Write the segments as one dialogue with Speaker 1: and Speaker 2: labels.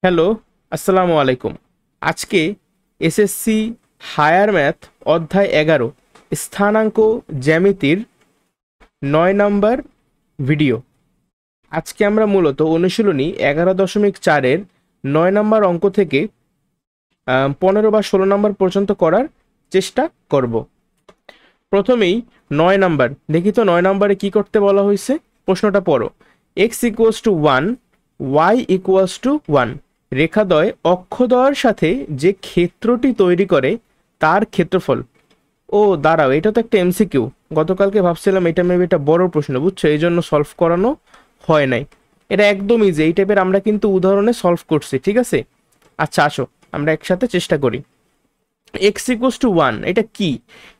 Speaker 1: Hello, আসসালামু আলাইকুম। আজকে এসএসসি হায়ার ম্যাথ অধ্যায় 11 স্থানাঙ্ক জ্যামিতির 9 নম্বর ভিডিও। আজকে আমরা মূলত অনুশীলনী 11.4-এর 9 নম্বর অঙ্ক থেকে 15 বা 16 নম্বর পর্যন্ত করার চেষ্টা করব। প্রথমেই 9 নম্বর দেখি তো 9 নম্বরে কি করতে বলা হয়েছে। প্রশ্নটা পড়ো। x = 1, y = 1 রেখাদ্বয় অক্ষদ্বয়ের সাথে যে ক্ষেত্রটি তৈরি করে তার ক্ষেত্রফল। ও দাঁড়াও, এটা তো একটা এমসিকিউ। গতকালকে ভাবছিলাম এটা মেবি একটা বড় প্রশ্ন, বুঝছো, এই জন্য সলভ করানো হয় নাই। এটা একদম ইজি, এই টাইপের আমরা কিন্তু উদাহরণে সলভ করছি, ঠিক আছে। আচ্ছা আসো আমরা একসাথে চেষ্টা করি। x = 1 এটা কি?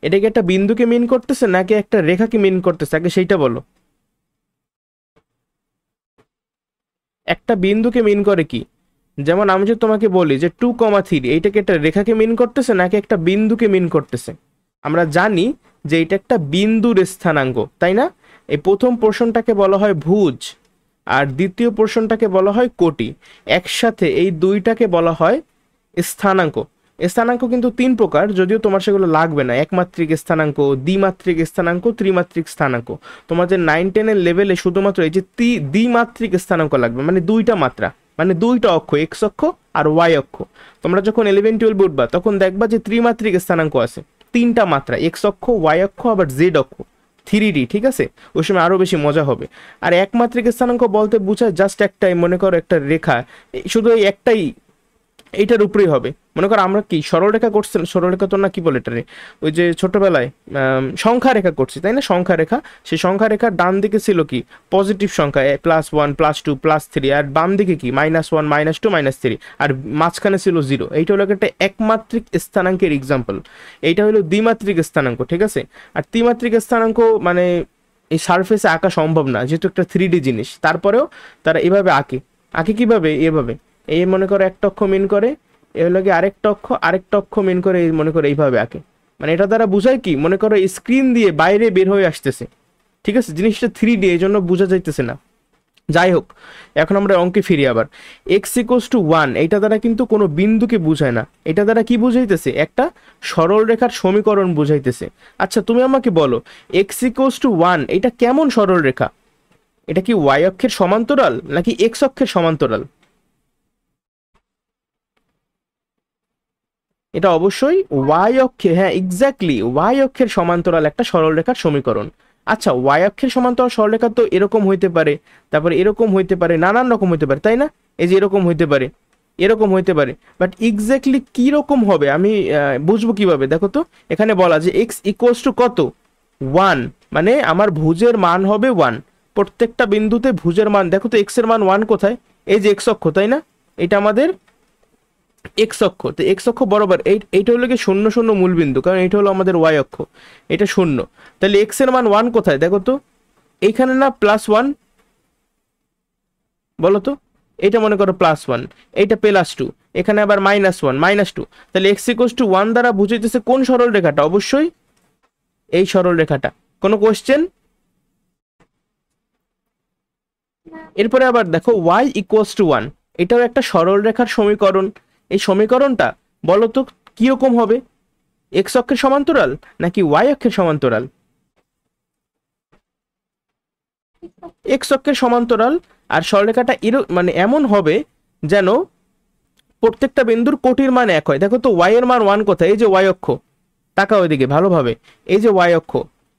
Speaker 1: এটা কি একটা বিন্দুকে মিন করতেছে নাকি একটা রেখাকে মিন করতেছে? আগে সেইটা বলো। একটা বিন্দুকে মিন করে কি? যেমন আমি যদি তোমাকে বলি যে 2,3 এইটাকে একটা রেখাকে মিন করতেছে নাকি একটা বিন্দুকে মিন করতেছে? আমরা জানি যে এটা একটা বিন্দুর স্থানাঙ্ক, তাই না? এই প্রথম পোর্শনটাকে বলা হয় ভুজ আর দ্বিতীয় পোর্শনটাকে বলা হয় কোটি। একসাথে এই দুইটাকে বলা হয় স্থানাঙ্ক। স্থানাঙ্ক কিন্তু 3 প্রকার, যদিও তোমার সেগুলো লাগবে না। একমাত্রিক স্থানাঙ্ক, দ্বিমাত্রিক স্থানাঙ্ক, ত্রিমাত্রিক স্থানাঙ্ক। তোমাদের 9-10 লেভেলে শুধুমাত্র এই যে দ্বিমাত্রিক স্থানাঙ্ক লাগবে, মানে দুইটা মাত্রা, মানে দুইটা অক্ষ, এক্স অক্ষ আর ওয়াই অক্ষ। তোমরা যখন 11-12 উঠবা তখন দেখবা যে ত্রিমাত্রিক স্থানাঙ্ক আছে, 3টা মাত্রা, এক্স অক্ষ, ওয়াই অক্ষ, আবার জেড অক্ষ, 3D, ঠিক আছে। ওই সময় আরো বেশি মজা হবে। আর একমাত্রিক স্থানাঙ্ক বলতে বোঝায় জাস্ট একটাই, মনে করো একটা রেখা, শুধু এই একটাই, এইটার উপরেই হবে। মনে করো আমরা কি সরলরেখা করছি, সরলরেখা তো না, কি বলে এটারে, ওই যে ছোটবেলায় সংখ্যা রেখা করছি, তাই না? সংখ্যা রেখা, সেই সংখ্যা রেখার ডান দিকে ছিল কি পজিটিভ সংখ্যা +1 +2 +3, আর বাম দিকে কি -1 -2 -3, আর মাঝখানে ছিল 0। এইটা হলো একটা একমাত্রিক স্থানাঙ্কের এক্সাম্পল। এইটা হলো দ্বিমাত্রিক স্থানাঙ্ক, ঠিক আছে। আর ত্রিমাত্রিক স্থানাঙ্ক মানে এই সারফেসে আঁকা সম্ভব না, যেহেতু একটা 3D জিনিস। তারপরেও তারা এভাবে আঁকে। আঁকে কিভাবে? এভাবে, এই মনে করো একটা অক্ষ মিন করে, এ হলো কি আরেকটা অক্ষ মিন করে, এই মনে করো এইভাবে আঁকে। মানে এটা দ্বারা বোঝায় কি, মনে করো স্ক্রিন দিয়ে বাইরে বের হয়ে আসতেছে, ঠিক আছে। জিনিসটা 3D, এই জন্য বোঝা যাইতেছে না। যাই হোক, এখন আমরা অঙ্কে ফিরি আবার। x = 1 এইটা দ্বারা কিন্তু কোনো বিন্দুকে বুঝায় না। এটা দ্বারা কি বুঝাইতেছে? একটা সরল রেখার সমীকরণ বুঝাইতেছে। আচ্ছা তুমি আমাকে বলো, x = 1 এটা কেমন সরল রেখা? এটা কি y অক্ষের সমান্তরাল নাকি x অক্ষের সমান্তরাল? এটা অবশ্যই ওয়াই অক্ষে, হ্যাঁ এক্স্যাক্টলি ওয়াই অক্ষের সমান্তরাল একটা সরলরেখার সমীকরণ। আচ্ছা ওয়াই অক্ষের সমান্তরাল সরলরেখা তো এরকম হইতে পারে, তারপরে এরকম হইতে পারে, নানান রকম হইতে পারে, তাই না? এই যে এরকম হইতে পারে, এরকম হইতে পারে, বাট এক্স্যাক্টলি কি রকম হবে আমি বুঝবো কিভাবে? দেখো তো, এখানে বলা যে x = কত, 1, মানে আমার ভুজের মান হবে 1। প্রত্যেকটা বিন্দুতে ভুজের মান, দেখো তো x এর মান 1 কোথায়? এই যে x অক্ষ, তাই না? এটা আমাদের এক্স অক্ষ। তো এক্স অক্ষ বরাবর এইটা হলো কি 0 0 মূল বিন্দু, কারণ এটা হলো আমাদের ওয়াই অক্ষ, এটা 0। তাহলে এক্স এর মান 1 কোথায় দেখো তো? এইখানে না +1, বলো তো। এটা মনে করো +1, এইটা +2, এখানে আবার -1 -2। তাহলে x = 1 দ্বারা বুঝাইতেছে কোন সরল রেখাটা? অবশ্যই এই সরল রেখাটা। কোনো কোশ্চেন? এরপরে আবার দেখো y = 1, এটাও একটা সরল রেখার সমীকরণ। এই সমীকরণটা বলো তো কিরকম হবে? এক্স অক্ষের সমান্তরাল নাকি ওয়াই অক্ষের সমান্তরাল? এক্স অক্ষের সমান্তরাল। আর সরলরেখাটা মানে এমন হবে যেন প্রত্যেকটা বিন্দুর কোটির মান 1 হয়। দেখো তো ওয়াই এর মান 1 কোথায়? এই যে ওয়াই অক্ষ, তাকাও ওইদিকে ভালোভাবে, এই যে ওয়াই অক্ষ,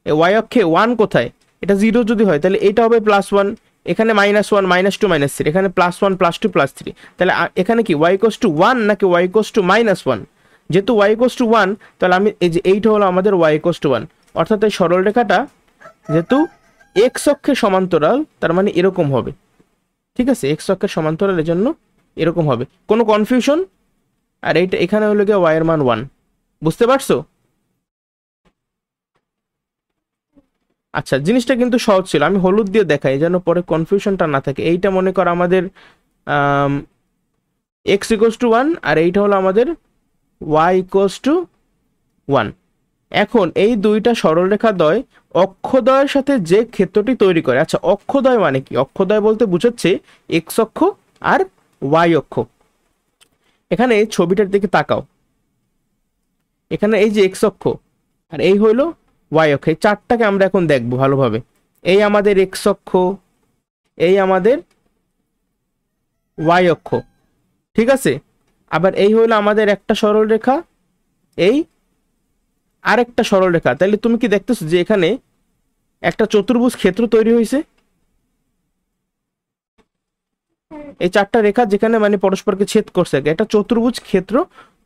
Speaker 1: এই ওয়াই অক্ষে 1 কোথায়? এটা 0 যদি হয় তাহলে এটা হবে +1, এখানে -1 -2 -3, এখানে +1 +2 +3। তাহলে এখানে কি y = 1 নাকি y = -1? যেহেতু y = 1, তাহলে আমি এই যে এইটা হলো আমাদের y = 1, অর্থাৎ এই সরল রেখাটা যেহেতু এক্স অক্ষের সমান্তরাল, তার মানে এরকম হবে, ঠিক আছে। এক্স অক্ষের সমান্তরাল, এর জন্য এরকম হবে। কোনো কনফিউশন? আর এইটা এখানে হলো গিয়ে y এর মান 1, বুঝতে পারছো? আচ্ছা জিনিসটা কিন্তু সহজ ছিল, আমি হলুদ দিয়ে দেখাই যেন পরে কনফিউশনটা না থাকে। এইটা মনে কর আমাদের x = 1, আর এইটা হলো আমাদের y = 1। এখন এই দুইটা সরলরেখা দ্বয় অক্ষদ্বয়ের সাথে যে ক্ষেত্রটি তৈরি করে। আচ্ছা অক্ষদ্বয় মানে কি? অক্ষদ্বয় বলতে বুঝাচ্ছে এক্স অক্ষ আর ওয়াই অক্ষ। এখানে এই ছবিটার দিকে তাকাও, এখানে এই যে এক্স অক্ষ আর এই হইলো ওয়াই অক্ষ, এই চারটাকে আমরা এখন দেখবো ভালোভাবে। এই আমাদের এক্স অক্ষ, এই আমাদের ওয়াই অক্ষ, ঠিক আছে। আবার এই হইলো আমাদের একটা সরল রেখা, এই আরেকটা সরল রেখা। তাহলে তুমি কি দেখতেছো যে এখানে একটা চতুর্ভুজ ক্ষেত্র তৈরি হয়েছে? এই চারটা রেখা যেখানে মানে পরস্পরকে ছেদ করছে, একটা চতুর্ভুজ ক্ষেত্র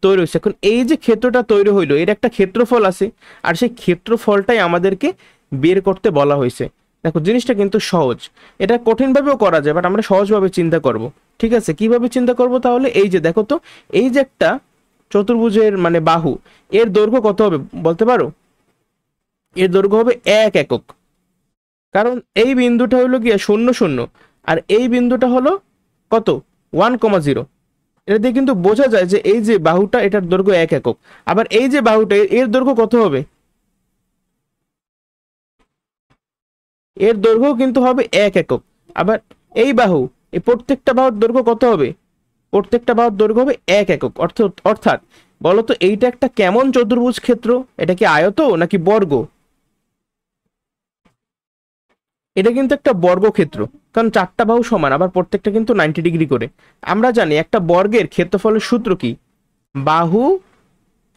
Speaker 1: তৈরি হয়েছে। এখন এই যে ক্ষেত্রটা তৈরি হইলো এর একটা ক্ষেত্রফল আছে, আর সেই ক্ষেত্রফলটাই আমাদেরকে বের করতে বলা হয়েছে। দেখো জিনিসটা কিন্তু সহজ, এটা কঠিনভাবেও করা যায়, বাট আমরা সহজভাবে চিন্তা করব। ঠিক আছে, কিভাবে চিন্তা করব তাহলে? এই যে দেখো তো, এই যে একটা চতুর্ভুজের মানে বাহু, এর দৈর্ঘ্য কত হবে বলতে পারো? এর দৈর্ঘ্য হবে 1 একক, কারণ এই বিন্দুটা হলো গিয়ে 0 0, আর এই বিন্দুটা হলো কত 1,0। এটা দিয়ে কিন্তু বোঝা যায় যে এই যে বাহুটা এটার দৈর্ঘ্য 1 একক। আবার এই যে বাহুটা এর দৈর্ঘ্য কত হবে? এর দৈর্ঘ্য কিন্তু হবে 1 একক। আবার এই বাহু, এই প্রত্যেকটা বাহুর দৈর্ঘ্য কত হবে? প্রত্যেকটা বাহুর দৈর্ঘ্য হবে 1 একক। অর্থাৎ বলতো এইটা একটা কেমন চতুর্ভুজ ক্ষেত্র? এটা কি আয়ত নাকি বর্গ? এটা কিন্তু একটা বর্গক্ষেত্র, কারণ চারটা বাহু সমান, আবার প্রত্যেকটা কিন্তু 90 ডিগ্রি করে। আমরা জানি একটা বর্গের ক্ষেত্রফলের সূত্র কি? বাহু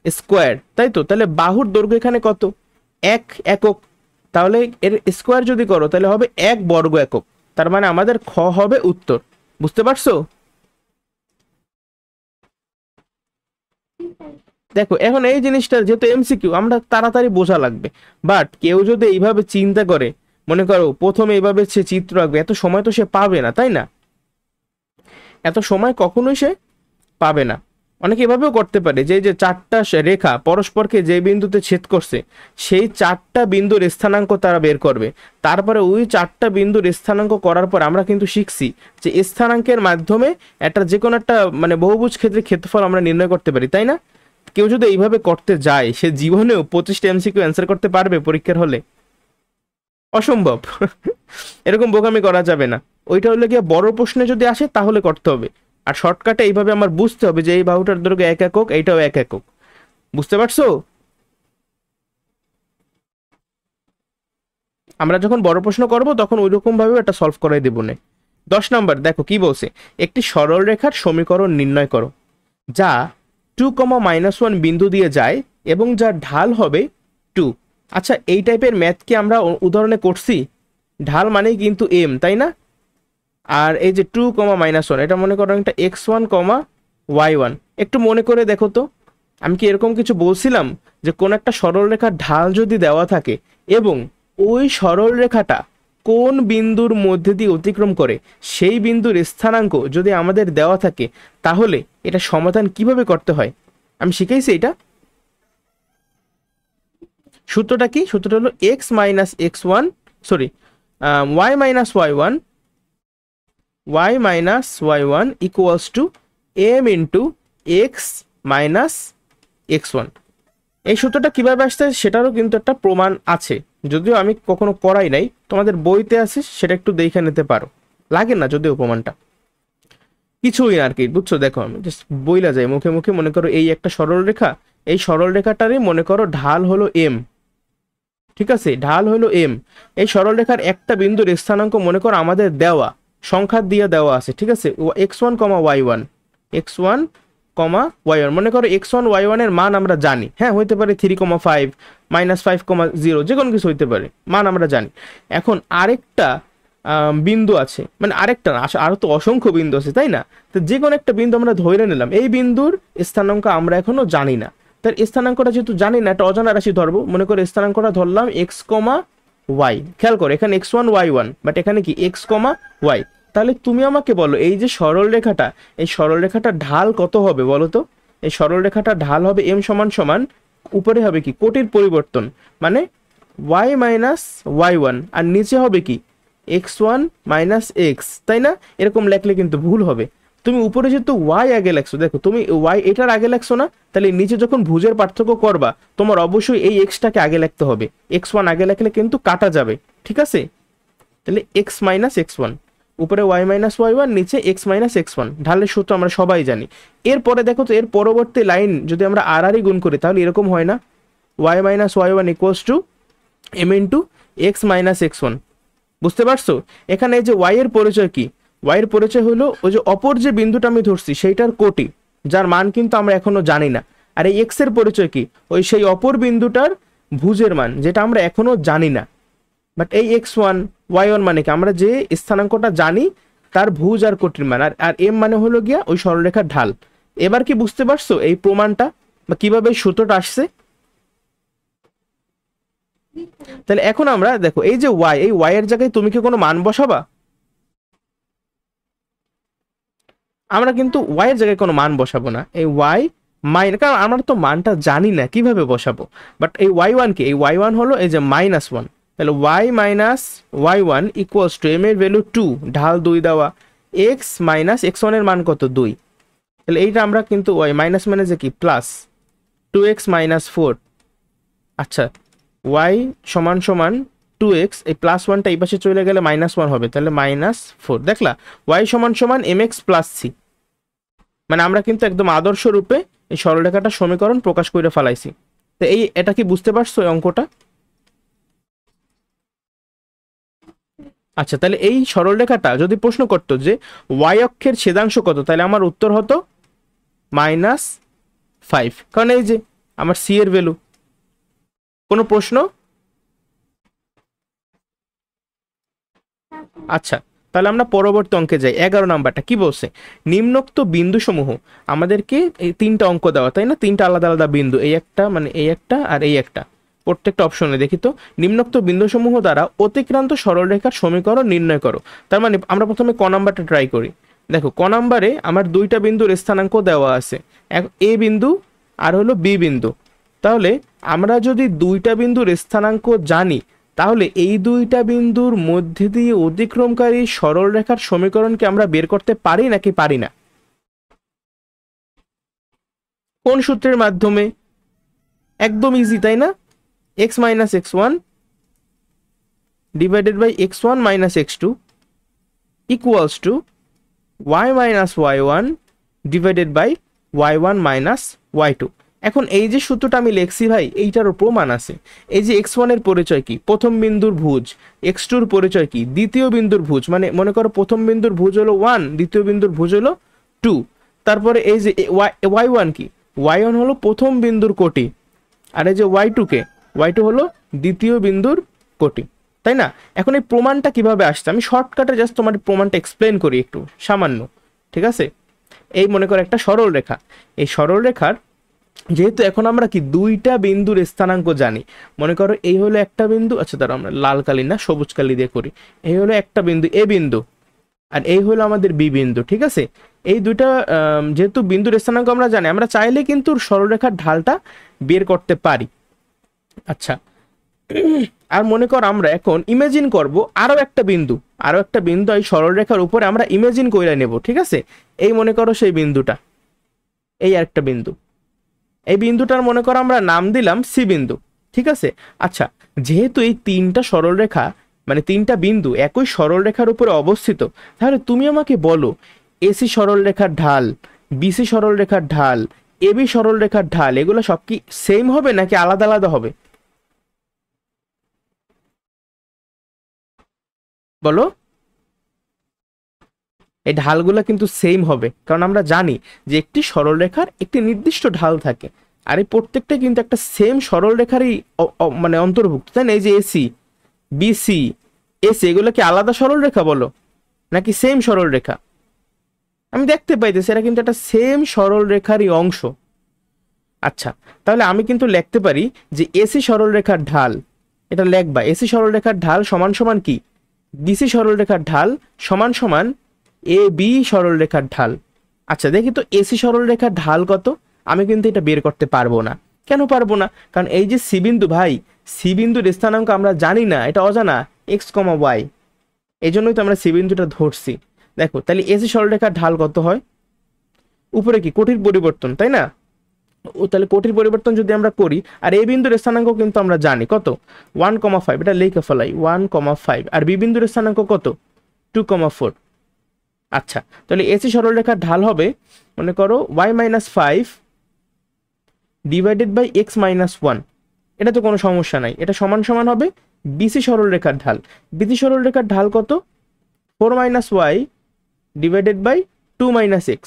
Speaker 1: স্কোয়ার, তাই তো? তাহলে বাহুর দৈর্ঘ্য এখানে কত? 1 একক। তাহলে এর স্কোয়ার যদি করো তাহলে হবে 1 বর্গ একক। তার মানে আমাদের খ হবে উত্তর। বুঝতে পারছো? দেখো এখন এই জিনিসটা যেহেতু এমসিকিউ, আমরা তাড়াতাড়ি বোঝা লাগবে। বাট কেউ যদি এইভাবে চিন্তা করে, মনে করো প্রথমে এইভাবে সে চিত্র আঁকবে, এত সময় তো সে পাবে না, তাই না? এত সময় কখনোই সে পাবে না। অনেকে এভাবেও করতে পারে যে এই যে চারটা রেখা পরস্পরকে যে বিন্দুতে ছেদ করছে, সেই চারটা বিন্দুর স্থানাঙ্ক তারা বের করবে। তারপরে ওই চারটা বিন্দুর স্থানাঙ্ক করার পর আমরা কিন্তু শিখছি যে স্থানাঙ্কের মাধ্যমে একটা যে কোনো একটা মানে বহুভুজ ক্ষেত্রের ক্ষেত্রফল আমরা নির্ণয় করতে পারি, তাই না? কেউ যদি এইভাবে করতে যায়, সে জীবনেও 25টা এমসিকিউ অ্যান্সার করতে পারবে পরীক্ষার হলে? অসম্ভব। এরকম বোকামি করা যাবে না। ওইটা হলে গিয়ে বড় প্রশ্নে যদি আসে তাহলে করতে হবে। আর শর্টকাটে এইভাবে আমার বুঝতে হবে যে এই বাহুটার দৈর্ঘ্য 1 একক, এইটাও 1 একক। বুঝতে পারছো? আমরা যখন বড় প্রশ্ন করব তখন ওই রকম ভাবে এটা সলভ করাই দেবো না। 10 নাম্বার দেখো কি বলছে, একটি সরল রেখার সমীকরণ নির্ণয় করো যা 2,-1 বিন্দু দিয়ে যায় এবং যার ঢাল হবে 2। আচ্ছা, এই টাইপের ম্যাথ কি আমরা উদাহরণে করছি? ঢাল মানেই কিন্তু এম, তাই না? আর এই যে 2,-1, এটা মনে করো একটা x1, y1। একটু মনে করে দেখো তো, আমি কি এরকম কিছু বলছিলাম যে কোন একটা সরল রেখার ঢাল যদি দেওয়া থাকে এবং ওই সরল রেখাটা কোন বিন্দুর মধ্যে দিয়ে অতিক্রম করে, সেই বিন্দুর স্থানাঙ্ক যদি আমাদের দেওয়া থাকে, তাহলে এটা সমাধান কিভাবে করতে হয় আমি শিখাইছি। এটা সূত্রটা কি? সূত্রটা হলো x-x1, sorry, y-y1, y-y1 equals to m into x minus x1। এই সূত্রটা কিভাবে আসছে সেটারও কিন্তু একটা প্রমাণ আছে, যদিও আমি কখনো করাই নাই, তোমাদের বইতে আছে, সেটা একটু দেখে নিতে পারো। লাগে না যদিও প্রমাণটা, কিছুই আর কি, বুঝছো? দেখো আমি জাস্ট বইলা যাই মুখে মুখে। মনে করো এই একটা সরল রেখা, এই সরল রেখাটারই মনে করো ঢাল হলো এম, ঠিক আছে? ঢাল হলো এম। এই সরল রেখার একটা বিন্দুর স্থানাঙ্ক মনে করো আমাদের দেওয়া সংখ্যা দিয়ে দেওয়া আছে, ঠিক আছে? x1, y1, x1, y1। মনে করো x1, y1 এর মান আমরা জানি, হ্যাঁ হইতে পারে 3,5, -5,0, যে কোনো কিছু হইতে পারে, মান আমরা জানি। এখন আরেকটা বিন্দু আছে, মানে আরেকটা না, আরো তো অসংখ্য বিন্দু আছে, তাই না? তো যে কোনো একটা বিন্দু আমরা ধরে নিলাম, এই বিন্দুর স্থানাঙ্ক আমরা এখনো জানি না। তার স্থানাঙ্কটা যেহেতু জানি না, একটা অজানা রাশি ধরবো। মনে করো স্থানাঙ্কটা ধরলাম x, y। খেয়াল করো এখানে x1, y1, বাট এখানে কি x, y। তাহলে তুমি আমাকে বলো এই যে সরল রেখাটা, এই সরল রেখাটা ঢাল কত হবে বলো তো? এই সরল রেখাটা ঢাল হবে m সমান সমান, উপরে হবে কি কোটির পরিবর্তন, মানে y মাইনাস y1, আর নিচে হবে কি x1 মাইনাস x, তাই না? এরকম লেখলে কিন্তু ভুল হবে। তুমি উপরে যেহেতু y আগে লেখছো, দেখো তুমি y এটার আগে লেখছো না, তাহলে নিচে যখন ভুজের পার্থক্য করবা তোমার অবশ্যই এই x-টাকে আগে লিখতে হবে। x1 আগে লিখলে কিন্তু কাটা যাবে, ঠিক আছে? তাহলে x মাইনাস x1, উপরে ওয়াই মাইনাস ওয়াই ওয়ান, নিচে এক্স মাইনাস এক্স ওয়ান। ঢালের সূত্র আমরা সবাই জানি। এরপরে দেখো তো এর পরবর্তী লাইন যদি আমরা আর আরই গুণ করি তাহলে এরকম হয় না, y minus y one equals to m into x minus x one. বুঝতে পারছো? এখানে এই যে ওয়াই এর পরিচয় কি? ওয়াই এর পরিচয় হলো ওই যে অপর যে বিন্দুটা আমি ধরছি সেইটার কোটি, যার মান কিন্তু আমরা এখনো জানি না। আর এই এক্স এর পরিচয় কি? ওই সেই অপর বিন্দুটার ভুজের মান, যেটা আমরা এখনো জানি না। বাট এই এক্স ওয়ান ওয়াই ওয়ান মানে কি? আমরা যে স্থানাঙ্কটা জানি তার ভুজ আর কোটির মান। আর এম মানে হলো গিয়া ওই সরলরেখার ঢাল। এবার কি বুঝতে পারছো এই প্রমাণটা বা কিভাবে সূত্রটা আসছে? তাহলে এখন আমরা দেখো এই যে ওয়াই, এই ওয়াই এর জায়গায় তুমি কি কোনো মান বসাবা? আমরা কিন্তু ওয়াই এর জায়গায় কোনো মান বসাবো না। এই ওয়াই মাইনাস, কারণ আমরা তো মানটা জানি না কিভাবে বসাবো। বাট এই ওয়াই ওয়ান কি? এই ওয়াই ওয়ান হলো এই যে মাইনাস ওয়ান। তাহলে y minus y one equals to m এর ভ্যালু 2, ঢাল 2 দেওয়া, এক্স মাইনাস এক্স ওয়ানের মান কত? 2। তাহলে এইটা আমরা কিন্তু ওয়াই মাইনাস মানে যে কি প্লাস 2x মাইনাস 4। আচ্ছা, ওয়াই সমান সমান 2x, এই প্লাস ওয়ানটা এই পাশে চলে গেলে মাইনাস ওয়ান হবে, তাহলে মাইনাস 4। দেখলা? ওয়াই সমান সমান এম এক্স প্লাস সি। মানে আমরা কিন্তু একদম আদর্শ রূপে এই সরলরেখাটা সমীকরণ প্রকাশ করে ফেলাইছি। তো এটা কি বুঝতে পারছো এই অঙ্কটা? আচ্ছা, তাহলে এই সরলরেখাটা যদি প্রশ্ন করতো যে ওয়াই অক্ষের ছেদাংশ কত, তাহলে আমার উত্তর হতো -5, কারণ এই যে আমার সি এর ভ্যালু। কোনো প্রশ্ন? আচ্ছা, তাহলে আমরা পরবর্তী অঙ্কে যাই। 11 নাম্বারটা কি বলছে? নিম্নোক্ত বিন্দু সমূহ, আমাদেরকে এই 3টা অঙ্ক দেওয়া, তাই না? 3টা আলাদা আলাদা বিন্দু, এই একটা মানে এই একটা আর এই একটা। প্রত্যেকটা অপশনে দেখি তো, নিম্নোক্ত বিন্দু সমূহ দ্বারা অতিক্রান্ত সরলরেখার সমীকরণ নির্ণয় করো। তার মানে আমরা প্রথমে ক নাম্বারটা ট্রাই করি। দেখো ক নাম্বারে আমার 2টা বিন্দুর স্থানাঙ্ক দেওয়া আছে, এ বিন্দু আর হলো বি বিন্দু। তাহলে আমরা যদি 2টা বিন্দুর স্থানাঙ্ক জানি, তাহলে এই 2টা বিন্দুর মধ্যে দিয়ে অতিক্রমকারী সরলরেখার সমীকরণকে আমরা বের করতে পারি নাকি পারি না? কোন সূত্রের মাধ্যমে? একদম ইজি, তাই না? x minus x one divided by x one minus x two equals to y minus y one divided by y one minus y two. এখন এই যে সূত্রটা আমি লিখছি ভাই, এইটারও প্রমাণ আছে। এই যে এক্স ওয়ানের পরিচয় কি? প্রথম বিন্দুর ভুজ। এক্স টুর পরিচয় কি? দ্বিতীয় বিন্দুর ভুজ। মানে মনে করো প্রথম বিন্দুর ভুজ হলো 1, দ্বিতীয় বিন্দুর ভুজ হলো 2। তারপরে এই যে ওয়াই ওয়ান কি? ওয়াই ওয়ান হলো প্রথম বিন্দুর কোটি, আর এই যে ওয়াই টু কে? ওয়াই টু হলো দ্বিতীয় বিন্দুর কোটি, তাই না? এখন এই প্রমাণটা কিভাবে আসছে আমি শর্টকাটে জাস্ট তোমার প্রমাণটা এক্সপ্লেন করি একটু সামান্য, ঠিক আছে? এই মনে করো একটা সরল রেখা, এই সরল রেখার যেহেতু এখন আমরা কি 2টা বিন্দুর স্থানাঙ্ক জানি, মনে করো এই হলো একটা বিন্দু। আচ্ছা দাঁড়া, আমরা লাল কালি না সবুজ কালি দিয়ে করি। এই হলো একটা বিন্দু এ বিন্দু, আর এই হলো আমাদের বি বিন্দু, ঠিক আছে? এই দুইটা যেহেতু বিন্দুর স্থানাঙ্ক আমরা জানি, আমরা চাইলে কিন্তু সরলরেখার ঢালটা বের করতে পারি। আচ্ছা, আর মনে কর আমরা এখন ইমেজিন করব আরো একটা বিন্দু এই সরলরেখার উপরে আমরা ইমেজিন কইরা নেব, ঠিক আছে? এই মনে করো সেই বিন্দুটা, এই আরেকটা বিন্দু, এই বিন্দুটার মনে করো আমরা নাম দিলাম সি বিন্দু, ঠিক আছে? আচ্ছা, যেহেতু এই 3টা সরলরেখা মানে 3টা বিন্দু একই সরলরেখার উপরে অবস্থিত, তাহলে তুমি আমাকে বলো এসি সরলরেখার ঢাল, বিসি সরলরেখার ঢাল, এবি সরলরেখার ঢাল, এগুলো সব কি সেম হবে নাকি আলাদা আলাদা হবে? বলো। এই ঢালগুলো কিন্তু সেম হবে, কারণ আমরা জানি যে একটি সরলরেখার একটি নির্দিষ্ট ঢাল থাকে, আর এই প্রত্যেকটা কিন্তু একটা সেম সরলরেখারই মানে অন্তর্ভুক্ত, তাই না? এই যে এসি বিসি এসি এগুলো কি আলাদা সরলরেখা বলো নাকি সেম সরলরেখা? আমি দেখতে পাইতেছি এরা কিন্তু একটা সেম সরলরেখারই অংশ। আচ্ছা, তাহলে আমি কিন্তু লিখতে পারি যে এসি সরলরেখার ঢাল, এটা লিখবা এসি সরলরেখার ঢাল সমান সমান কি? বিসি সরলরেখার ঢাল সমান সমান এ বি সরলরেখার ঢাল। আচ্ছা দেখি তো এসি সরলরেখার ঢাল কত? আমি কিন্তু এটা বের করতে পারবো না। কেন পারবো না? কারণ এই যে সি বিন্দু ভাই, সি বিন্দুর স্থানাঙ্ক আমরা জানি না, এটা অজানা, এক্স কমা ওয়াই, এই জন্যই তো আমরা সি বিন্দুটা ধরছি। দেখো তাহলে এসি সরলরেখার ঢাল কত হয়? উপরে কি কোটির পরিবর্তন, তাই না? ও তাহলে কোটির পরিবর্তন যদি আমরা করি, আর এই বিন্দুর স্থানাঙ্ক কিন্তু আমরা জানি কত? 1,5, এটা লিখে ফেলাই 1,5। আর বি বিন্দুর স্থানাঙ্ক কত? 2,4। আচ্ছা, তাহলে এসি সরলরেখার ঢাল হবে মনে করো y-5 ডিভাইডেড বাই x-1। এটা তো কোনো সমস্যা নাই, এটা সমান সমান হবে বিসি সরলরেখার ঢাল। বিসি সরলরেখার ঢাল কত? 4 - y ডিভাইডেড বাই 2 - x।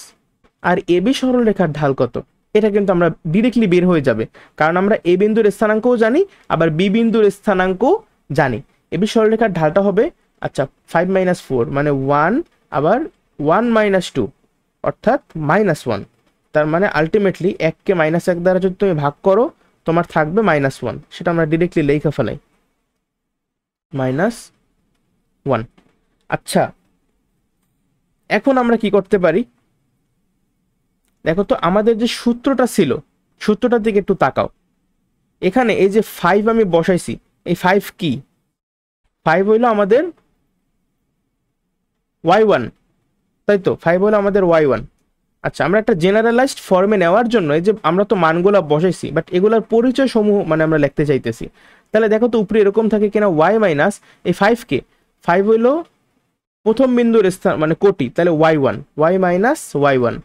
Speaker 1: আর এবি সরলরেখার ঢাল কত? এটা কিন্তু আমরা ডিরেক্টলি বের হয়ে যাবে, কারণ আমরা এ বিন্দুর স্থানাঙ্কও জানি আবার বি বিন্দুর স্থানাঙ্কও জানি। এবি সরলরেখার ঢালটা হবে আচ্ছা 5 - 4 মানে 1, আবার 1 - 2 অর্থাৎ -1। তার মানে আলটিমেটলি 1কে -1 দ্বারা যদি তুমি ভাগ করো তোমার থাকবে -1। সেটা আমরা ডিরেক্টলি লেখা ফেলাই -1। আচ্ছা, এখন আমরা কি করতে পারি? দেখো তো আমাদের যে সূত্রটা ছিল, সূত্রটার দিকে একটু তাকাও। এখানে এই যে 5 আমি বসাইছি, এই 5 কি? 5 হইলো আমাদের y1, তাই তো? 5 হলো আমাদের y1। আচ্ছা, আমরা একটা জেনারেলাইজড ফর্মে নেওয়ার জন্য এই যে আমরা তো মানগুলা বসাইছি, বাট এগুলার পরিচয় সমূহ মানে আমরা লিখতে চাইতেছি। তাহলে দেখো তো উপরে এরকম থাকে কিনা, y মাইনাস এই 5কে, 5 হইলো প্রথম বিন্দুর স্থান মানে কোটি, তাহলে y1, y minus y1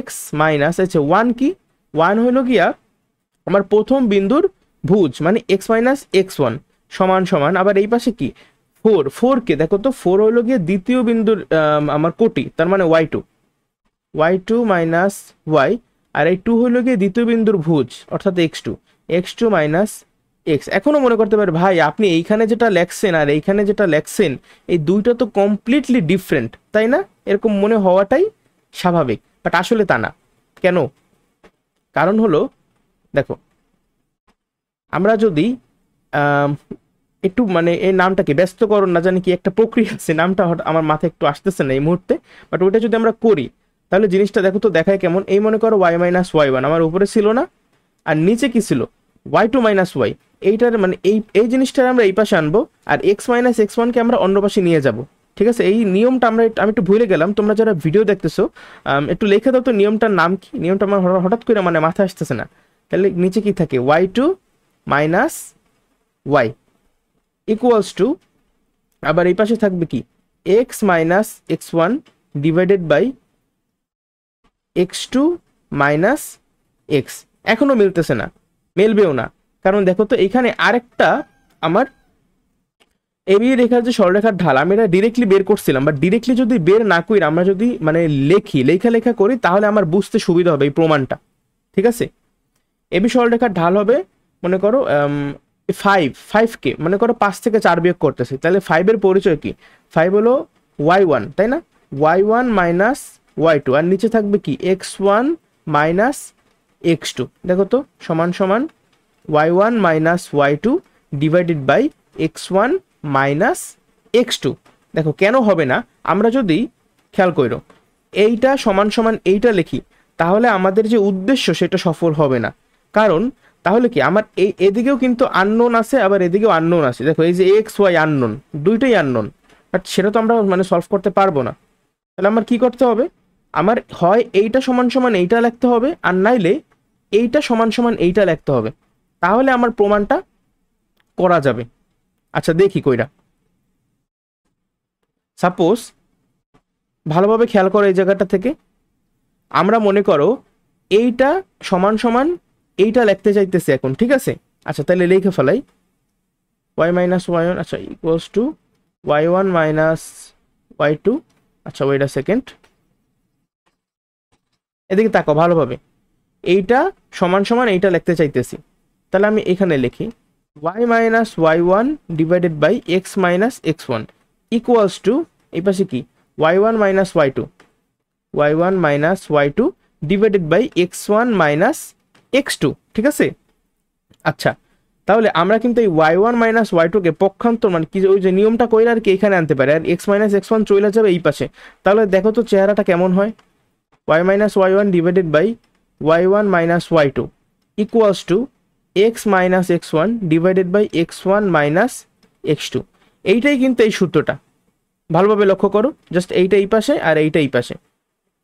Speaker 1: x minus আচ্ছা 1 কি? 1 হইলো গিয়া আমার প্রথম বিন্দুর ভুজ মানে x মাইনাস x1 সমান সমান, আবার এই পাশে কি 4, 4 কে দেখো তো 4 হইলো গিয়ে দ্বিতীয় বিন্দুর আমার কোটি, তার মানে y2 মাইনাস y, আর এই 2 হইলো গিয়ে দ্বিতীয় বিন্দুর ভুজ অর্থাৎ x2 মাইনাস x। এখনো মনে করতে পারে ভাই আপনি এইখানে যেটা লেখছেন আর এইখানে যেটা লেখছেন এই দুইটা তো কমপ্লিটলি ডিফারেন্ট, তাই না? এরকম মনে হওয়াটাই স্বাভাবিক, বাট আসলে তা না। কেন? কারণ হলো দেখো, আমরা যদি একটু মানে এই নামটাকে ব্যস্তকরণ না জানি কি একটা প্রক্রিয়া আছে, নামটা আমার মাথায় একটু আসতেছে না এই মুহূর্তে, বাট ওইটা যদি আমরা করি তাহলে জিনিসটা দেখো তো দেখায় কেমন। এই মনে করো y মাইনাস y1 আমার উপরে ছিল না, আর নিচে কি ছিল y2 মাইনাস y। এইটার মানে এই জিনিসটা আমরা এই পাশে আনবো, আর x মাইনাস x1 কে আমরা অন্য পাশে নিয়ে যাব। ঠিক আছে, এই নিয়মটা আমি একটু ভুলে গেলাম, তোমরা যারা ভিডিও দেখতেছো একটু লিখে দাও তো নিয়মটার নাম কি। নিয়মটা আমার হঠাৎ করে মানে মাথায় আসতেছে না। তাহলে নিচে কি থাকে, y2 minus y equals to, আবার এই পাশে থাকবে কি x minus x1 divided by x2 minus x। এখনো মিলতেছে না, মিলবেও না, কারণ দেখো তো এখানে আরেকটা আমার এবি রেখার যে সরলরেখার ঢাল আমি এটা ডিরেক্টলি বের করছিলাম, বাট ডিরেক্টলি যদি বের না করি আমরা যদি মানে লেখা করি তাহলে আমার বুঝতে সুবিধা হবে এই প্রমাণটা। ঠিক আছে, এবি সরলরেখার ঢাল হবে মনে করো 5কে মনে করো 5 থেকে 4 বিয়োগ করতেছি, তাহলে 5 এর পরিচয় কি? 5 হলো y1, তাই না? y1 মাইনাস y2, আর নিচে থাকবে কি x1 মাইনাস x2। দেখো তো সমান সমান y1 minus y2 divided by x1 minus x2। দেখো কেন হবে না, আমরা যদি খেয়াল করো এইটা সমান সমান এইটা লিখি তাহলে আমাদের যে উদ্দেশ্য সেটা সফল হবে না। কারণ তাহলে কি আমার এদিকেও কিন্তু আননোন আছে, আবার এদিকেও আননোন আছে। দেখো এই যে এক্স ওয়াই আননোন, দুইটাই আননোন, বাট সেটা তো আমরা মানে সলভ করতে পারবো না। তাহলে আমার কি করতে হবে, আমার হয় এইটা সমান সমান এইটা লিখতে হবে, আর নাইলে এইটা সমান সমান এইটা লিখতে হবে, তাহলে আমার প্রমাণটা করা যাবে। আচ্ছা দেখি কইরা, সাপোজ ভালোভাবে খেয়াল করো এই জায়গাটা থেকে, আমরা মনে করো এইটা সমান সমান এইটা লিখতে চাইতেছি এখন। ঠিক আছে, আচ্ছা তাহলে লিখে ফেলাই y মাইনাস y1 আচ্ছা equals to y1 minus y2। আচ্ছা ওয়েট আ সেকেন্ড, এদিকে তাকাও ভালোভাবে, এইটা সমান সমান এইটা লিখতে চাইতেছি, তাহলে আমি এখানে লিখি y minus y1 divided by x minus x1 equals to এই পাশে কি y1 minus y2, y1 minus y2 divided by x1 minus x2। ঠিক আছে, আচ্ছা তাহলে আমরা কিন্তু এই y1 মাইনাস y2 কে পক্ষান্তর মানে কি ওই যে নিয়মটা কইরা আর কি এখানে আনতে পারে, আর x মাইনাস x1 চলে যাবে এই পাশে। তাহলে দেখো তো চেহারাটা কেমন হয়, y minus y1 divided by y1 minus y2 equals to x minus x1 divided by x1 minus x2। এইটাই কিন্তু এই সূত্রটা, ভালোভাবে লক্ষ্য করো, জাস্ট এইটা এই পাশে আর এইটা এই পাশে।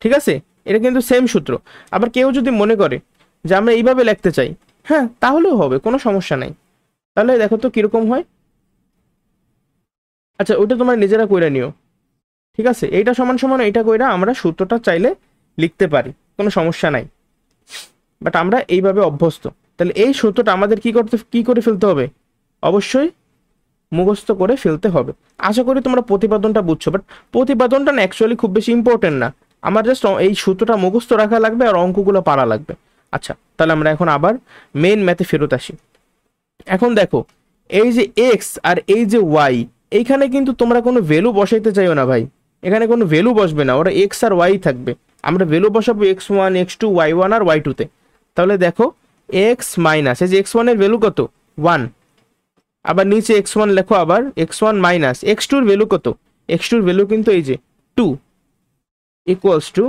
Speaker 1: ঠিক আছে, এটা কিন্তু সেম সূত্র। আবার কেউ যদি মনে করে যে আমরা এইভাবে লিখতে চাই, হ্যাঁ তাহলেও হবে, কোনো সমস্যা নাই। তাহলে দেখো তো কিরকম হয়। আচ্ছা ওইটা তোমরা নিজেরা কইরা নিও। ঠিক আছে, এইটা সমান সমান এইটা কইরা আমরা সূত্রটা চাইলে লিখতে পারি, কোনো সমস্যা নাই, বাট আমরা এইভাবে অভ্যস্ত। তাহলে এই সূত্রটা আমাদের কি করে ফেলতে হবে, অবশ্যই মুখস্থ করে ফেলতে হবে। আশা করি তোমরা প্রতিপাদনটা বুঝছো, বাট প্রতিপাদনটা না অ্যাকচুয়ালি খুব বেশি ইম্পর্টেন্ট না, আমার জাস্ট এই সূত্রটা মুখস্থ রাখা লাগবে আর অঙ্কগুলো পারা লাগবে। আচ্ছা, তাহলে আমরা এখন আবার মেইন ম্যাথে ফেরত আসি। এখন দেখো এই যে এক্স আর এই যে ওয়াই, এইখানে কিন্তু তোমরা কোনো ভ্যালু বসাইতে চাইও না ভাই, এখানে কোনো ভ্যালু বসবে না, ওরা এক্স আর ওয়াই থাকবে। আমরা ভ্যালু বসাবো x1 x2 y1 আর y2 তে। তাহলে দেখো এক্স মাইনাস, এই যে x1 এর ভ্যালু কত 1, আবার নিচে x1 লেখো, আবার x1 মাইনাস x2 এর ভ্যালু কত, x2 এর ভ্যালু কিন্তু এই যে 2 equals to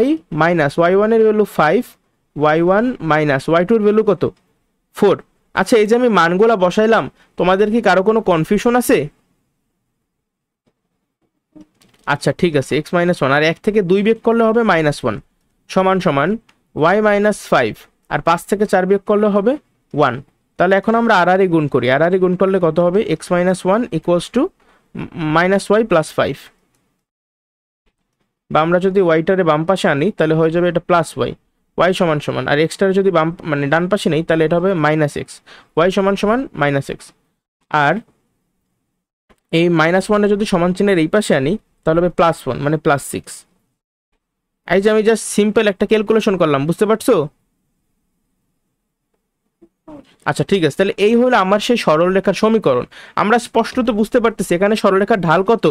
Speaker 1: y minus y1 এর ভ্যালু 5, y1 মাইনাস y2 এর ভ্যালু কত 4। আচ্ছা, এই যে আমি মানগুলা বসাইলাম, তোমাদের কি কারো কোনো কনফিউশন আছে? আচ্ছা ঠিক আছে, x মাইনাস 1 আর 1 থেকে 2 বিয়োগ করলে হবে -1 সমান সমান y মাইনাস 5 আর 5 থেকে 4 বিয়োগ করলে হবে 1। তাহলে এখন আমরা আর গুণ করি, আর গুণ করলে কত হবে, x minus 1 equals to -y plus 5, বা আমরা যদি ওয়াইটারে বাম পাশে আনি তাহলে হয়ে যাবে এটা প্লাস ওয়াই, ওয়াই সমান সমান, আর এক্সটারে যদি বাম মানে ডান পাশে নেই তাহলে এটা হবে মাইনাস এক্স, ওয়াই সমান সমান মাইনাস এক্স। আর এই -1 যদি সমান চিহ্নের এই পাশে আনি তাহলে হবে +1 মানে +6। এই যে আমি জাস্ট সিম্পল একটা ক্যালকুলেশন করলাম, বুঝতে পারছো? আচ্ছা ঠিক আছে, তাহলে এই হলো আমার সেই সরলরেখার সমীকরণ। আমরা স্পষ্টত বুঝতে পারতেছি এখানে সরলরেখার ঢাল কত,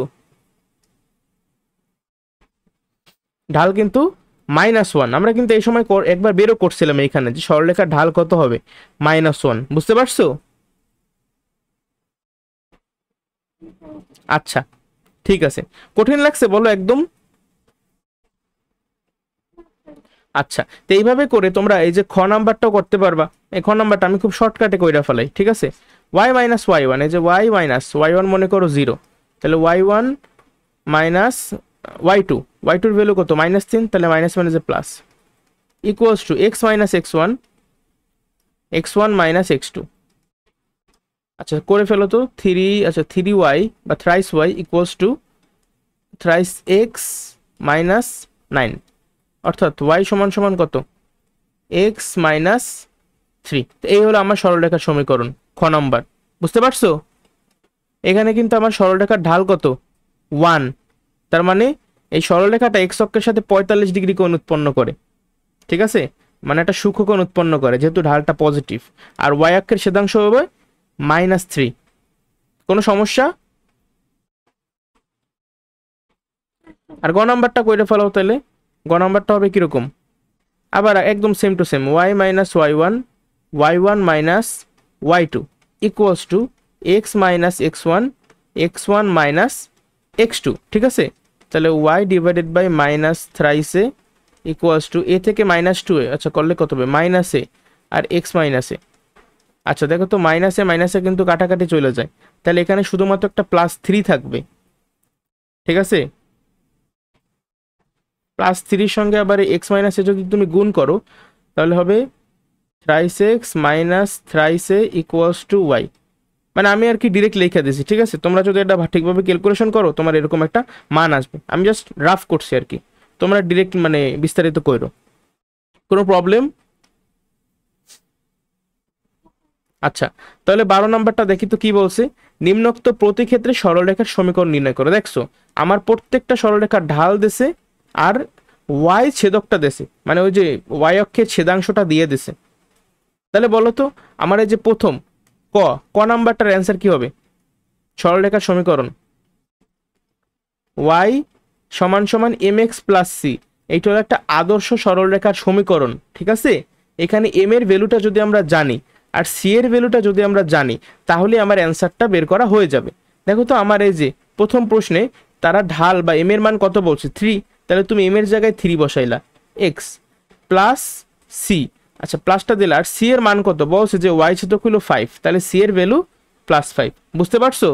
Speaker 1: ঢাল কিন্তু -1। আমরা কিন্তু এই সময় একবার বেরো করছিলাম এইখানে যে সরলরেখার ঢাল কত হবে, -1, বুঝতে পারছো? আচ্ছা ঠিক আছে, কঠিন লাগছে বলো একদম? আচ্ছা, তো এইভাবে করে তোমরা এই যে খ নাম্বারটাও করতে পারবা। এই খ নাম্বারটা আমি খুব শর্টকাটে কইরা ফেলাই, ঠিক আছে? y মাইনাস y1, এই যে y মাইনাস y1 মনে করো 0, তাহলে y1 মাইনাস y2, y2 এর ভ্যালু কত -3, তাহলে মাইনাস মানে যে plus, equals to x minus x1, x1 minus x2। আচ্ছা করে ফেলো তো, 3y বা thrice y equals to thrice x minus 9, অর্থাৎ y সমান সমান কত, x মাইনাস 3। তো এই হলো আমার সরলরেখার সমীকরণ খ নম্বর, বুঝতে পারছো? এখানে কিন্তু আমার সরলরেখার ঢাল কত 1, তার মানে এই সরলরেখাটা x অক্ষের সাথে 45 ডিগ্রি কোণ উৎপন্ন করে, ঠিক আছে? মানে একটা সূক্ষ্মকোণ উৎপন্ন করে যেহেতু ঢালটা পজিটিভ, আর y অক্ষের ছেদাংশ হবে -3। কোনো সমস্যা? আর গ নাম্বারটা কইরে ফেলাও তাহলে, গ নাম্বারটা হবে কিরকম, আবার একদম same to same, y minus y1, y1 minus y2 equals to x minus x1, x1 minus x2, ঠিক আছে? তাহলে y divided by minus thrice a equals to a থেকে -2 এ, আচ্ছা করলে কত হবে মাইনাস এ আর x মাইনাস এ। আচ্ছা দেখো তো মাইনাসে কিন্তু কাটাকাটি চলে যায়, তাহলে এখানে শুধুমাত্র একটা +3 থাকবে, ঠিক আছে? +3 সঙ্গে আবার x মাইনাস এ যদি তুমি গুণ করো তাহলে হবে thrice x minus thrice a equals to y. মানে আমি আর কি ডিরেক্ট লিখে দিয়েছি, ঠিক আছে? তোমরা যদি এটা ঠিকভাবে ক্যালকুলেশন করো তোমার এরকম একটা মান আসবে, আমি জাস্ট রাফ করছি আর কি, তোমরা ডিরেক্ট মানে বিস্তারিত করো, কোনো প্রবলেম? আচ্ছা তাহলে 12 নাম্বারটা দেখি তো কি বলছে, নিম্নোক্ত প্রতি ক্ষেত্রে সরলরেখার সমীকরণ নির্ণয় করো। দেখছো আমার প্রত্যেকটা সরলরেখার ঢাল দেছে আর ওয়াই ছেদকটা দেছে, মানে ওই যে ওয়াই অক্ষের ছেদাংশটা দিয়ে দিছে। তাহলে বলো তো আমার এই যে প্রথম ক নাম্বারটার অ্যান্সার কি হবে, সরলরেখার সমীকরণ y সমান সমান mx প্লাস c, এইটা হলো একটা আদর্শ সরলরেখার সমীকরণ, ঠিক আছে? এখানে m এর ভ্যালুটা যদি আমরা জানি আর c এর ভ্যালুটা যদি আমরা জানি তাহলে আমার অ্যান্সারটা বের করা হয়ে যাবে। দেখো তো আমার এই যে প্রথম প্রশ্নে তারা ঢাল বা m এর মান কত বলছে 3, তাহলে তুমি m এর জায়গায় 3 বসাইলা, x প্লাস c, আচ্ছা প্লাসটা দিলা, আর c এর মান কত বলছে যে y ছেদক হলো 5, তাহলে c এর ভ্যালু +5, বুঝতে পারছো?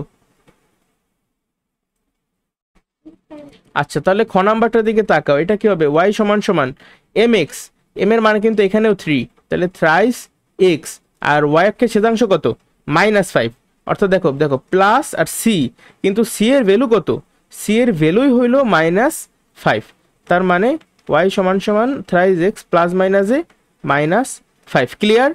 Speaker 1: আচ্ছা তাহলে খ নাম্বারটার দিকে তাকাও, এটা কি হবে y সমান সমান mx, m এর মান কিন্তু এখানেও 3, তাহলে থ্রাইস x, আর y অক্ষের ছেদাংশ কত -5, অর্থাৎ দেখো প্লাস আর c, কিন্তু c এর ভ্যালু কত সি এর ভ্যালুই হইল -5, তার মানে y সমান সমান থ্রাইস এক্স প্লাস মাইনাস এ -5। ক্লিয়ার?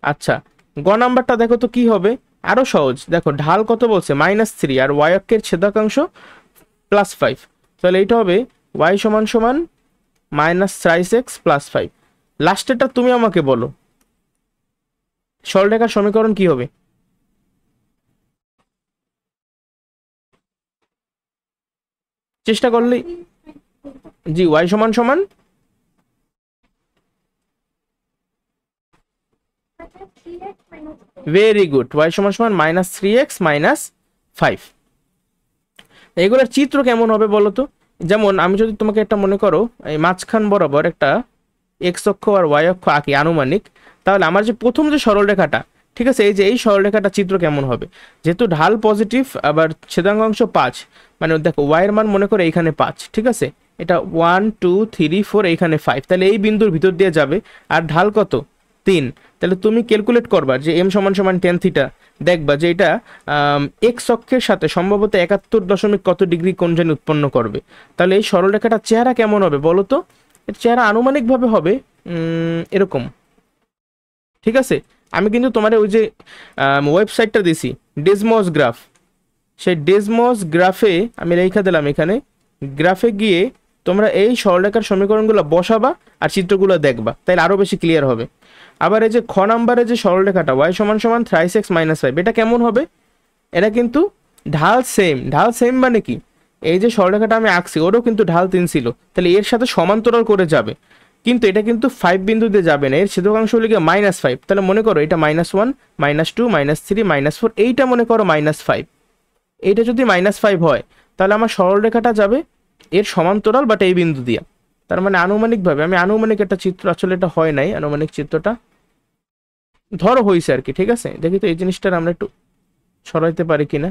Speaker 1: আচ্ছা, গ নাম্বারটা দেখো তো কি হবে, আরো সহজ। দেখো ঢাল কত বলছে, -3, আর y অক্ষের ছেদকাংশ +5, তাহলে এইটা হবে y সমান সমান -3x + 5। লাস্টেরটা তুমি আমাকে বলো সরলরেখার সমীকরণ কি হবে? চেষ্টা করলেই জি, y সমান সমান ভেরি গুড, y সমান সমান -3x - 5। এগুলোর চিত্র কেমন হবে বলো তো? যেমন আমি যদি তোমাকে একটা মনে করো এই মাঝখান বরাবর একটা এক্স অক্ষ আর ওয়াই অক্ষ আঁকি আনুমানিক, তাহলে আমার যে প্রথম যে সরলরেখাটা, ঠিক আছে, এই যে এই সরলরেখাটা চিত্র কেমন হবে? যেহেতু ঢাল পজিটিভ আবার ছেদাঙ্কাংশ 5, মানে দেখো ওয়াই এর মান মনে করো এইখানে 5, ঠিক আছে, এটা 1 2 3 4, এইখানে 5, তাহলে এই বিন্দুর ভিতর দিয়ে যাবে। আর ঢাল কত? 3। তাহলে তুমি ক্যালকুলেট করবা যে m সমান সমান tan থিটা, দেখবা যে এটা এক্স অক্ষের সাথে সম্ভবত 71 দশমিক কত ডিগ্রি কোণ জানি উৎপন্ন করবে। তাহলে এই সরলরেখাটার চেহারা কেমন হবে বলো তো? এর চেহারা আনুমানিকভাবে হবে এরকম, ঠিক আছে। আমি কিন্তু তোমার ওই যে ওয়েবসাইটটা দিছি ডেসমস গ্রাফ, সেই ডেসমস গ্রাফে আমি রেখা দিলাম, এখানে গ্রাফে গিয়ে তোমরা এই সরলরেখার সমীকরণগুলো বসাবা আর চিত্রগুলো দেখবা, তাইলে আরো বেশি ক্লিয়ার হবে। আবার এই যে খ নাম্বারে যে সরলরেখাটা y সমান সমান থ্রাইস এক্স - 5, এটা কেমন হবে? এটা কিন্তু ঢাল সেম, ঢাল সেম মানে কি, এই যে সরলরেখাটা আমি আঁকছি ওরও কিন্তু ঢাল 3 ছিল, তাহলে এর সাথে সমান্তরাল করে যাবে, কিন্তু এটা কিন্তু 5 বিন্দুতে যাবে না, এর ছেদকাংশ হলো গিয়ে -5। তাহলে মনে করো এটা -1 -2 -3 -4, এইটা মনে করো -5, এইটা যদি -5 হয় তাহলে আমার সরলরেখাটা যাবে এর সমান্তরাল বাট এই বিন্দু দিয়া। তার মানে আনুমানিকভাবে, আমি আনুমানিক একটা চিত্র, আসলে এটা হয় নাই আনুমানিক চিত্রটা, ধরো হয়েছে আর কি, ঠিক আছে। দেখি তো এই জিনিসটা আমরা একটু সরাইতে পারি কিনা।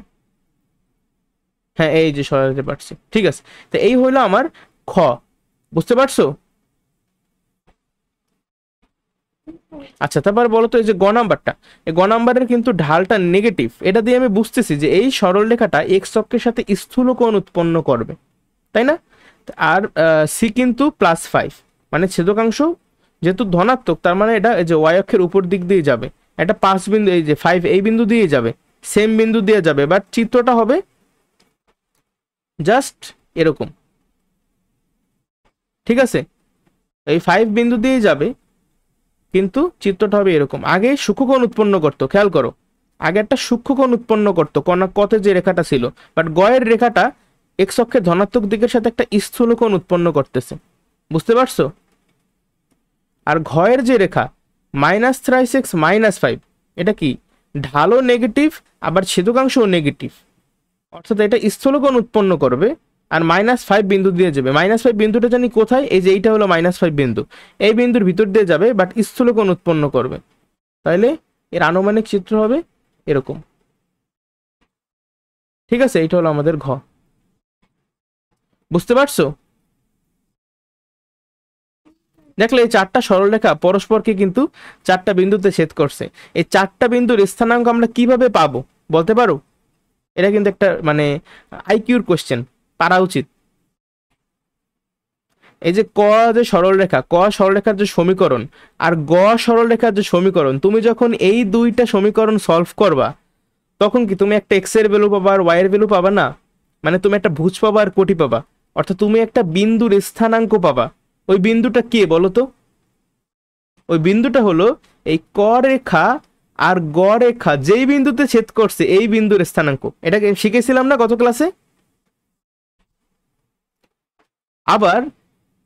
Speaker 1: হ্যাঁ, এই যে সরাইতে পারছি, ঠিক আছে। তো এই হইলো আমার খ, বুঝতে পারছো? আচ্ছা, তারপর বলো তো এই যে গ নাম্বারটা, এই গ নাম্বারের কিন্তু ঢালটা নেগেটিভ, এটা দিয়ে আমি বুঝতেছি যে এই সরলরেখাটা এক্স অক্ষের সাথে স্থূল কোণ উৎপন্ন করবে, তাই না? আর সি কিন্তু +5, মানে ছেদকাংশ যেহেতু ধনাত্মক, তার মানে এটা এই যে ওয়াই অক্ষের উপর দিক দিয়ে যাবে, এটা 5 বিন্দু, এই যে 5 এই বিন্দু দিয়ে যাবে, সেম বিন্দু দিয়ে যাবে, বাট চিত্রটা হবে জাস্ট এরকম, ঠিক আছে। এই 5 বিন্দু দিয়ে যাবে কিন্তু চিত্রটা হবে এরকম। আগে সূক্ষ্মকোণ উৎপন্ন করতো, খেয়াল করো, আগে একটা সূক্ষ্মকোণ উৎপন্ন করতো কতে যে রেখাটা ছিল, বাট গয়ের রেখাটা এক্স অক্ষের ধনাত্মক দিকের সাথে একটা স্থূলকোণ উৎপন্ন করতেছে, বুঝতে পারছো? আর ঘয়ের যে রেখা -3x - 5, এটা কি ঢালও নেগেটিভ আবার ছেদকাংশও নেগেটিভ, অর্থাৎ এটা স্থূলকোণ উৎপন্ন করবে আর -5 বিন্দু দিয়ে যাবে। -5 বিন্দুটা জানি কোথায়, এই যে এইটা হলো -5 বিন্দু, এই বিন্দুর ভিতর দিয়ে যাবে বাট স্থূলকোণ উৎপন্ন করবে, তাইলে এর আনুমানিক চিত্র হবে এরকম, ঠিক আছে। এইটা হলো আমাদের ঘ, বুঝতে পারছো? দেখলে এই চারটা সরলরেখা পরস্পরকে কিন্তু চারটা বিন্দুতে ছেদ করছে। এই চারটা বিন্দুর স্থানাঙ্ক আমরা কিভাবে পাবো বলতে পারো? এটা কিন্তু একটা মানে আইকিউর কোশ্চেন, পারা উচিত। এই যে ক যে সরলরেখা, ক সরলরেখার যে সমীকরণ আর গ সরলরেখার যে সমীকরণ, তুমি যখন এই দুইটা সমীকরণ সলভ করবা তখন কি তুমি একটা এক্স এর ভ্যালু পাবা আর ওয়াই এর ভ্যালু পাবা না, মানে তুমি একটা ভুজ পাবা আর কোটি পাবা, অর্থাৎ তুমি একটা বিন্দুর স্থানাঙ্ক পাবা। ওই বিন্দুটা কে বলো তো? ওই বিন্দুটা হলো এই ক রেখা আর গ রেখা যেই বিন্দুতে ছেদ করছে এই বিন্দুর স্থানাঙ্ক, এটাকে শিখেছিলাম না গত ক্লাসে। আবার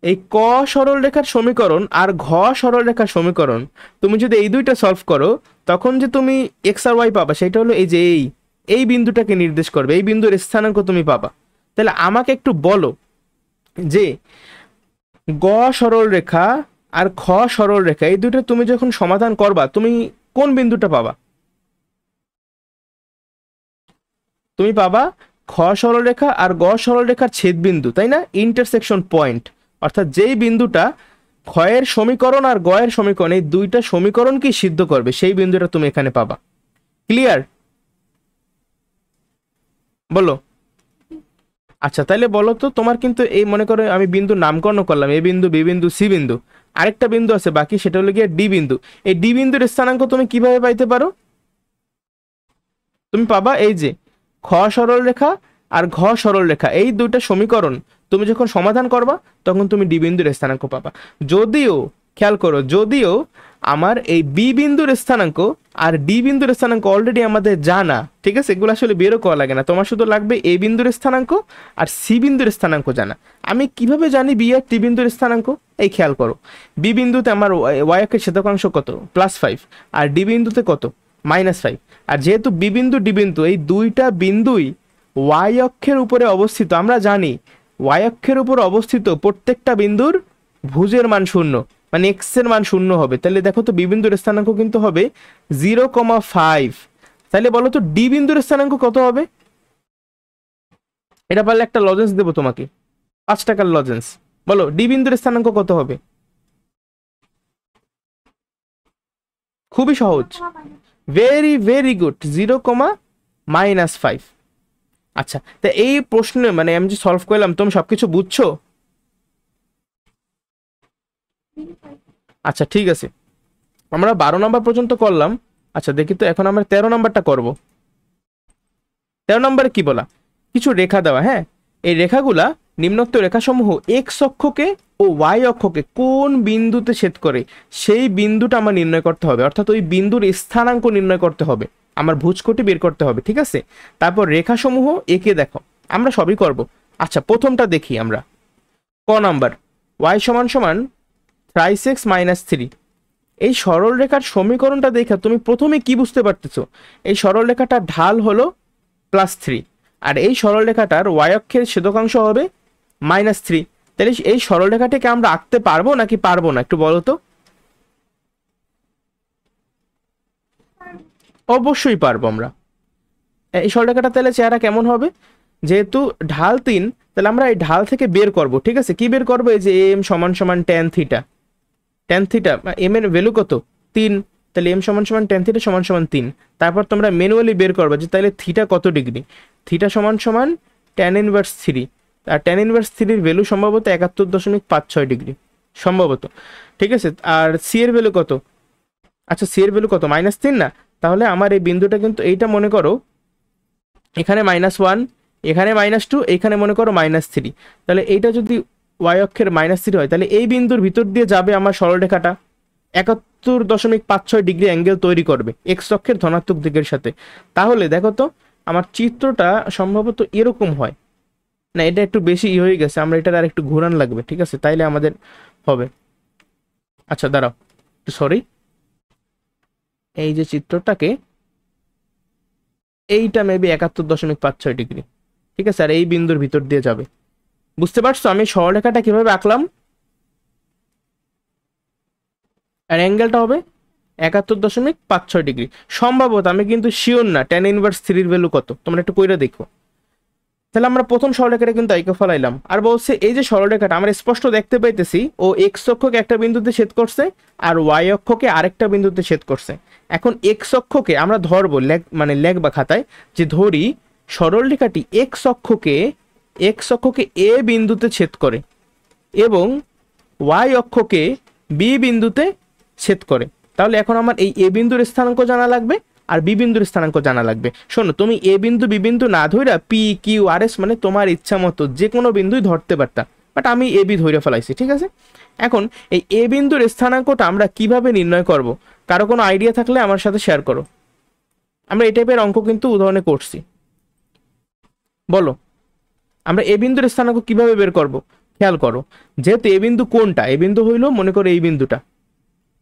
Speaker 1: এই ক সরল রেখার সমীকরণ আর ঘ সরল রেখার সমীকরণ তুমি যদি এই দুইটা সলভ করো তখন যে তুমি এক্স আর ওয়াই পাবা সেটা হলো এই যে এই বিন্দুটাকে নির্দেশ করবে, এই বিন্দুর স্থানাঙ্ক তুমি পাবা। তাহলে আমাকে একটু বলো যে গ সরল রেখা আর খ সরল রেখা এই দুটো তুমি যখন সমাধান করবা তুমি কোন বিন্দুটা পাবা? তুমি পাবা খ সরলরেখা আর গ সরলরেখার ছেদ বিন্দু, তাই না, ইন্টারসেকশন পয়েন্ট, অর্থাৎ যেই বিন্দুটা ক্ষয়ের সমীকরণ আর গয়ের সমীকরণ এই দুইটা সমীকরণকে সিদ্ধ করবে সেই বিন্দুটা তুমি এখানে পাবা। ক্লিয়ার? বলো। আচ্ছা তাহলে বলো তো, তোমার কিন্তু এই মনে করো আমি বিন্দু নামকরণ করলাম, এ বিন্দু, বি বিন্দু, সি বিন্দু, আরেকটা বিন্দু আছে বাকি, সেটা হলো গিয়ে ডি বিন্দু। এই ডি বিন্দুর স্থানাঙ্ক তুমি কিভাবে পাইতে পারো? তুমি পাবা এই যে খ সরল রেখা আর ঘ সরল রেখা, এই দুইটা সমীকরণ তুমি যখন সমাধান করবা তখন তুমি ডি বিন্দুর স্থানাঙ্ক পাবা। যদিও খেয়াল করো, যদিও আমার এই বি বিন্দুর স্থানাঙ্ক আর ডি বিন্দুর স্থানাঙ্ক অলরেডি আমাদের জানা, ঠিক আছে, এগুলো আসলে বেরো করা লাগে না, তোমার শুধু লাগবে এ বিন্দুর স্থানাঙ্ক আর সি বিন্দুর স্থানাঙ্ক জানা। আমি কিভাবে জানি বি আর টি বিন্দুর স্থানাঙ্ক? এই খেয়াল করো, বি বিন্দুতে আমার ওয়াই অক্ষের ছেদকাংশ কত, +5, আর ডি বিন্দুতে কত, -5। আর যেহেতু বি বিন্দু ডি বিন্দু এই দুইটা বিন্দুই ওয়াই অক্ষের উপরে অবস্থিত, আমরা জানি ওয়াই অক্ষের উপর অবস্থিত প্রত্যেকটা বিন্দুর ভুজের মান 0, মানে এক্স এর মান 0 হবে। তাহলে দেখো তো বি বিন্দুর স্থানাঙ্ক কিন্তু হবে 0,5। তাহলে বলো তো ডি বিন্দুর স্থানাঙ্ক কত হবে? এটা পারলে একটা লজেন্স দেবো তোমাকে, 5 টাকার লজেন্স। বলো ডি বিন্দুর স্থানাঙ্ক কত হবে? খুবই সহজ, ভেরি ভেরি গুড, 0,-5। আচ্ছা, তা এই প্রশ্নে মানে আমি যে সলভ করলাম, তুমি সবকিছু বুঝছো? আচ্ছা ঠিক আছে, আমরা 12 নম্বর পর্যন্ত করলাম। আচ্ছা দেখি তো এখন আমরা 13 নম্বরটা করব। 13 নম্বরে কি বলা, কিছু রেখা দেওয়া, হ্যাঁ, এই রেখাগুলা নিম্নোক্ত রেখাসমূহ এক্স অক্ষকে ও ওয়াই অক্ষকে কোন বিন্দুতে ছেদ করে সেই বিন্দুটা আমার নির্ণয় করতে হবে, অর্থাৎ ওই বিন্দুর স্থানাঙ্ক নির্ণয় করতে হবে, আমার ভুজকটি বের করতে হবে, ঠিক আছে। তারপর রেখাসমূহ এঁকে দেখো, আমরা সবই করব। আচ্ছা প্রথমটা দেখি আমরা, ক নাম্বার, ওয়াই সমান সমান 3x - 3। এই সরল রেখার সমীকরণটা দেখে তুমি প্রথমে কি বুঝতে পারতেছো? এই সরল রেখাটার ঢাল হলো +3, আর এই সরল রেখাটার ওয়াই অক্ষের ছেদকাংশ হবে -3। তাহলে এই সরল রেখাটাকে আমরা আঁকতে পারবো নাকি পারবো না, একটু বলো তো। অবশ্যই পারবো আমরা। এই সরল রেখাটা তাহলে চেহারা কেমন হবে? যেহেতু ঢাল 3, তাহলে আমরা এই ঢাল থেকে বের করব, ঠিক আছে। কি বের করবো? এই যে এম সমান সমান tan theta, tan theta m এর ভ্যালু কত, 3, তাহলে এম সমান সমান ট্যান থিটা সমান সমান 3। তারপর তোমরা ম্যানুয়ালি বের করবে যে তাহলে থিটা কত ডিগ্রি, থিটা সমান সমান ট্যান ইনভার্স 3, আর ট্যান ইনভার্স 3 ভ্যালু সম্ভবত 71.56 ডিগ্রি সম্ভবত, ঠিক আছে। আর সি এর ভ্যালু কত? আচ্ছা সি এর ভ্যালু কত, -3 না? তাহলে আমার এই বিন্দুটা কিন্তু এইটা মনে করো এখানে -1, এখানে -2, এখানে মনে করো -3। তাহলে এইটা যদি ওয়াই অক্ষের -3 হয়, তাহলে এই বিন্দুর ভিতর দিয়ে যাবে আমার সরলরেখাটা 71.56 ডিগ্রি অ্যাঙ্গেল তৈরি করবে এক্স অক্ষের ধনাত্মক দিকের সাথে। তাহলে দেখো তো আমার চিত্রটা সম্ভবত এরকম হয় না, এটা একটু বেশি হয়ে গেছে, আমরা এটা আর একটু ঘোরান লাগবে, ঠিক আছে, তাইলে আমাদের হবে। আচ্ছা দাঁড়াও, সরি, এই যে চিত্রটাকে, এইটা মেবি 71.56 ডিগ্রি, ঠিক আছে, আর এই বিন্দুর ভিতর দিয়ে যাবে। বুঝতে পারছো আমি সরলরেখাটা কিভাবে আঁকলাম? আর অ্যাঙ্গেলটা হবে 71.56 ডিগ্রি সম্ভবত, আমি কিন্তু শিওর না ট্যান ইনভার্স 3 ভ্যালু কত, তোমরা একটু কইরা দেখো। তাহলে আমরা প্রথম সরলরেখাটা কিন্তু আইকে ফলাইলাম, আর বলছে এই যে সরলরেখাটা আমরা স্পষ্ট দেখতে পাইতেছি ও এক্স অক্ষকে একটা বিন্দুতে ছেদ করছে আর ওয়াই অক্ষকে আরেকটা বিন্দুতে ছেদ করছে। এখন এক্স অক্ষকে আমরা ধরবো, মানে লেখবা খাতায় যে ধরি সরলরেখাটি এক্স অক্ষকে এ বিন্দুতে ছেদ করে এবং ওয়াই অক্ষকে বি বিন্দুতে ছেদ করে। তাহলে এখন আমার এই এ বিন্দুর স্থানাঙ্ক জানা লাগবে আর বি বিন্দুর স্থানাঙ্ক জানা লাগবে। শোনো, তুমি এ বিন্দু বি বিন্দু না ধইরা পি কিউ আর এস মানে তোমার ইচ্ছা মতো যে কোনো বিন্দুই ধরতে পারতা, বাট আমি এ বি ধরে ফেলাইছি, ঠিক আছে। এখন এই এ বিন্দুর স্থানাঙ্কটা আমরা কিভাবে নির্ণয় করব? কারো কোনো আইডিয়া থাকলে আমার সাথে শেয়ার করো। আমরা এই টাইপের অঙ্ক কিন্তু উদাহরণে করছি, বলো আমরা এ বিন্দুর স্থানাঙ্ক কিভাবে বের করব? খেয়াল করো, যেহেতু এ বিন্দু কোনটা, এ বিন্দু হইলো মনে করো এই বিন্দুটা